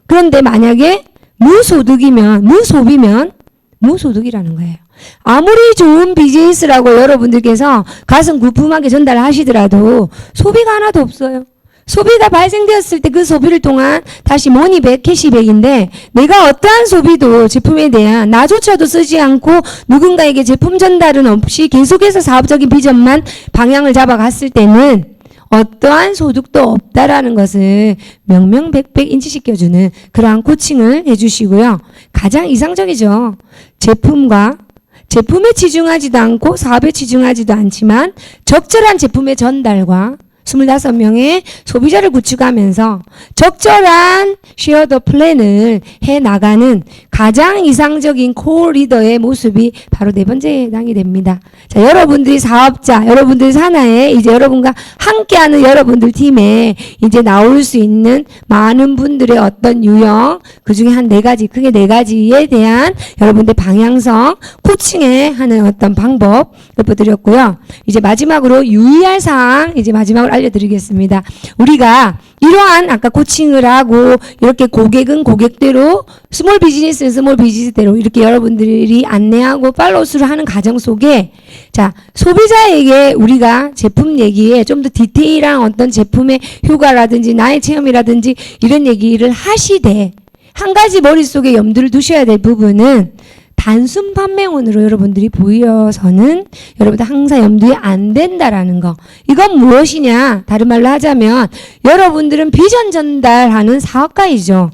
B: 그런데 만약에 무소득이면, 무소비면 무소득이라는 거예요. 아무리 좋은 비즈니스라고 여러분들께서 가슴 구품하게 전달하시더라도 소비가 하나도 없어요. 소비가 발생되었을 때 그 소비를 통한 다시 머니백, 캐시백인데 내가 어떠한 소비도 제품에 대한 나조차도 쓰지 않고 누군가에게 제품 전달은 없이 계속해서 사업적인 비전만 방향을 잡아갔을 때는 어떠한 소득도 없다라는 것을 명명백백 인지시켜주는 그러한 코칭을 해주시고요. 가장 이상적이죠. 제품에 치중하지도 않고 사업에 치중하지도 않지만 적절한 제품의 전달과 25명의 소비자를 구축하면서 적절한 쉐어 더 플랜을 해나가는 가장 이상적인 콜 리더의 모습이 바로 네 번째에 해당이 됩니다. 자, 여러분들이 사업자, 여러분들 산하에 이제 여러분과 함께하는 여러분들 팀에 이제 나올 수 있는 많은 분들의 어떤 유형, 그 중에 한 4가지, 크게 4가지에 대한 여러분들 방향성, 코칭에 하는 어떤 방법 읊어드렸고요. 이제 마지막으로 유의할 사항, 이제 마지막으로 알려드리겠습니다. 우리가 이러한 아까 코칭을 하고 이렇게 고객은 고객대로 스몰 비즈니스는 스몰 비즈니스대로 이렇게 여러분들이 안내하고 팔로우스를 하는 과정 속에 자 소비자에게 우리가 제품 얘기에 좀 더 디테일한 어떤 제품의 효과라든지 나의 체험이라든지 이런 얘기를 하시되 한 가지 머릿속에 염두를 두셔야 될 부분은 단순 판매원으로 여러분들이 보여서는 여러분들 항상 염두에 안 된다라는 거. 이건 무엇이냐? 다른 말로 하자면 여러분들은 비전 전달하는 사업가이죠.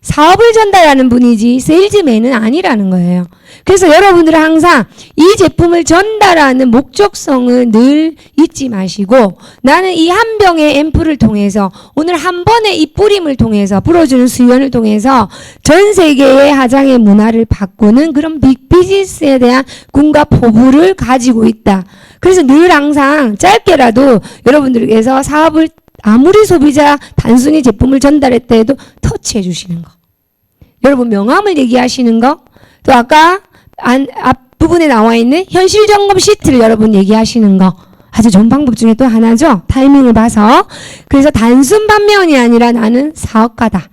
B: 사업을 전달하는 분이지 세일즈맨은 아니라는 거예요. 그래서 여러분들은 항상 이 제품을 전달하는 목적성을 늘 잊지 마시고 나는 이 한 병의 앰플을 통해서 오늘 한 번의 이 뿌림을 통해서 불어주는 수연을 통해서 전 세계의 화장의 문화를 바꾸는 그런 빅비즈니스에 대한 꿈과 포부를 가지고 있다. 그래서 늘 항상 짧게라도 여러분들께서 사업을 아무리 소비자 단순히 제품을 전달했다 해도 터치해 주시는 거. 여러분 명함을 얘기하시는 거. 또 아까 앞부분에 나와 있는 현실 점검 시트를 여러분 얘기하시는 거. 아주 좋은 방법 중에 또 하나죠. 타이밍을 봐서. 그래서 단순 판매원이 아니라 나는 사업가다.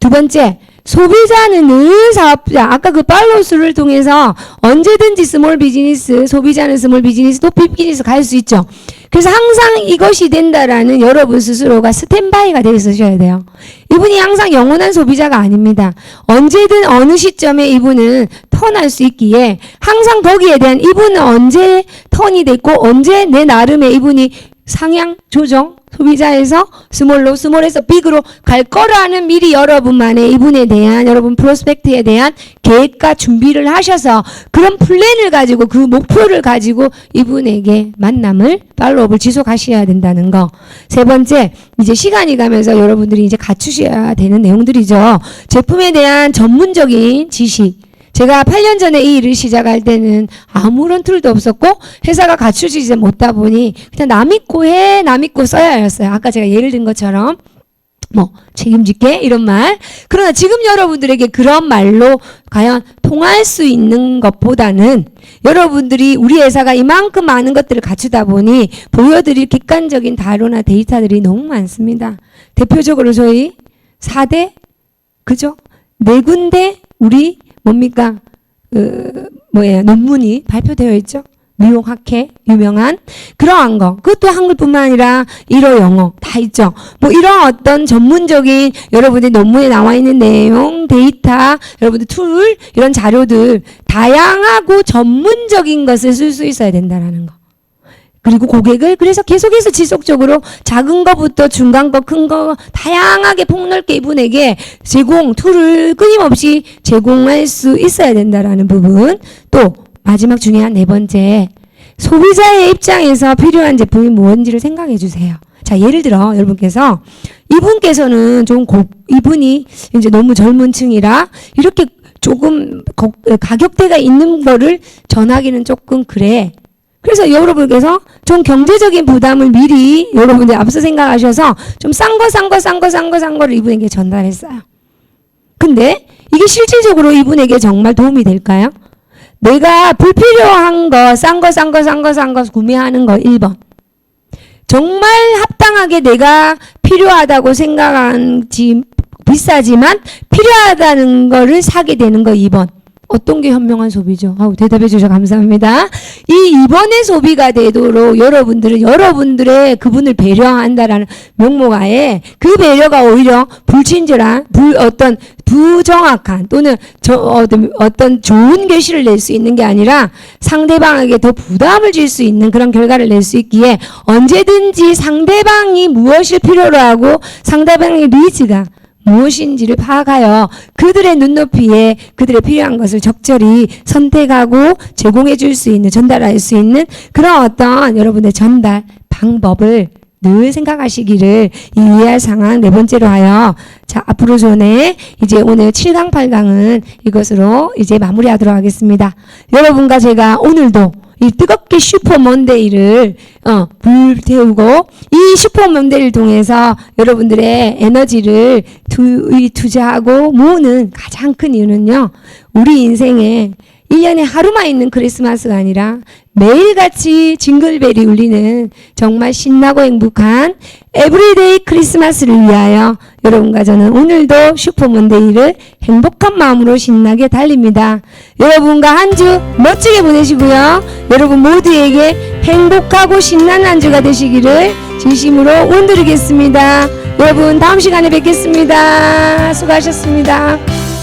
B: 두 번째, 소비자는 늘 사업자. 아까 그 팔로우스를 통해서 언제든지 스몰 비즈니스, 소비자는 스몰 비즈니스, 또 빅 비즈니스 갈 수 있죠. 그래서 항상 이것이 된다라는 여러분 스스로가 스탠바이가 되어 있으셔야 돼요. 이분이 항상 영원한 소비자가 아닙니다. 언제든 어느 시점에 이분은 턴할 수 있기에 항상 거기에 대한 이분은 언제 턴이 됐고 언제 내 나름의 이분이 상향 조정 소비자에서 스몰로 스몰에서 빅으로 갈 거라는 미리 여러분만의 이분에 대한 여러분 프로스펙트에 대한 계획과 준비를 하셔서 그런 플랜을 가지고 그 목표를 가지고 이분에게 만남을 팔로업을 지속하셔야 된다는 거. 세 번째, 이제 시간이 가면서 여러분들이 이제 갖추셔야 되는 내용들이죠. 제품에 대한 전문적인 지식. 제가 8년 전에 이 일을 시작할 때는 아무런 툴도 없었고 회사가 갖추지 못하다 보니 그냥 남 믿고 해, 남 믿고 써야 했어요. 아까 제가 예를 든 것처럼 뭐 책임질게 이런 말. 그러나 지금 여러분들에게 그런 말로 과연 통할 수 있는 것보다는 여러분들이 우리 회사가 이만큼 많은 것들을 갖추다 보니 보여드릴 객관적인 다료나 데이터들이 너무 많습니다. 대표적으로 저희 4대 그죠? 4군데 우리 뭡니까? 논문이 발표되어 있죠? 뉴욕 학회, 유명한 그러한 거. 그것도 한글뿐만 아니라 일어 영어 다 있죠. 뭐 이런 어떤 전문적인 여러분의 논문에 나와 있는 내용, 데이터, 여러분들 툴, 이런 자료들 다양하고 전문적인 것을 쓸 수 있어야 된다라는 거. 그리고 고객을 그래서 계속해서 지속적으로 작은 거부터 중간 거, 큰 거 다양하게 폭넓게 이분에게 툴을 끊임없이 제공할 수 있어야 된다라는 부분. 또 마지막 중요한 네 번째, 소비자의 입장에서 필요한 제품이 무엇인지를 생각해 주세요. 자, 예를 들어 여러분께서 이분께서는 이분이 이제 너무 젊은 층이라 이렇게 조금 가격대가 있는 거를 전하기는 조금 그래. 그래서 여러분께서 좀 경제적인 부담을 미리 여러분들 앞서 생각하셔서 좀 싼 거를 이분에게 전달했어요. 근데 이게 실질적으로 이분에게 정말 도움이 될까요? 내가 불필요한 거, 싼 거 구매하는 거 1번. 정말 합당하게 내가 필요하다고 생각한지 비싸지만 필요하다는 거를 사게 되는 거 2번. 어떤 게 현명한 소비죠? 대답해 주셔서 감사합니다. 이 2번의 소비가 되도록 여러분들은 여러분들의 그분을 배려한다라는 명목하에 그 배려가 오히려 불친절한, 어떤 부정확한 또는 어떤 좋은 결실을 낼 수 있는 게 아니라 상대방에게 더 부담을 줄 수 있는 그런 결과를 낼 수 있기에 언제든지 상대방이 무엇을 필요로 하고 상대방의 니즈가 무엇인지를 파악하여 그들의 눈높이에 그들의 필요한 것을 적절히 선택하고 제공해 줄 수 있는, 전달할 수 있는 그런 어떤 여러분의 전달 방법을 늘 생각하시기를 이 이해할 상황 네 번째로 하여 자, 앞으로 전에 이제 오늘 7강, 8강은 이것으로 이제 마무리하도록 하겠습니다. 여러분과 제가 오늘도 이 뜨겁게 슈퍼 먼데이를 불태우고 이 슈퍼 먼데이를 통해서 여러분들의 에너지를 투자하고 모으는 가장 큰 이유는요. 우리 인생에 1년에 하루만 있는 크리스마스가 아니라 매일같이 징글벨이 울리는 정말 신나고 행복한 에브리데이 크리스마스를 위하여 여러분과 저는 오늘도 슈퍼먼데이를 행복한 마음으로 신나게 달립니다. 여러분과 한 주 멋지게 보내시고요. 여러분 모두에게 행복하고 신나는 한 주가 되시기를 진심으로 원드리겠습니다. 여러분 다음 시간에 뵙겠습니다. 수고하셨습니다.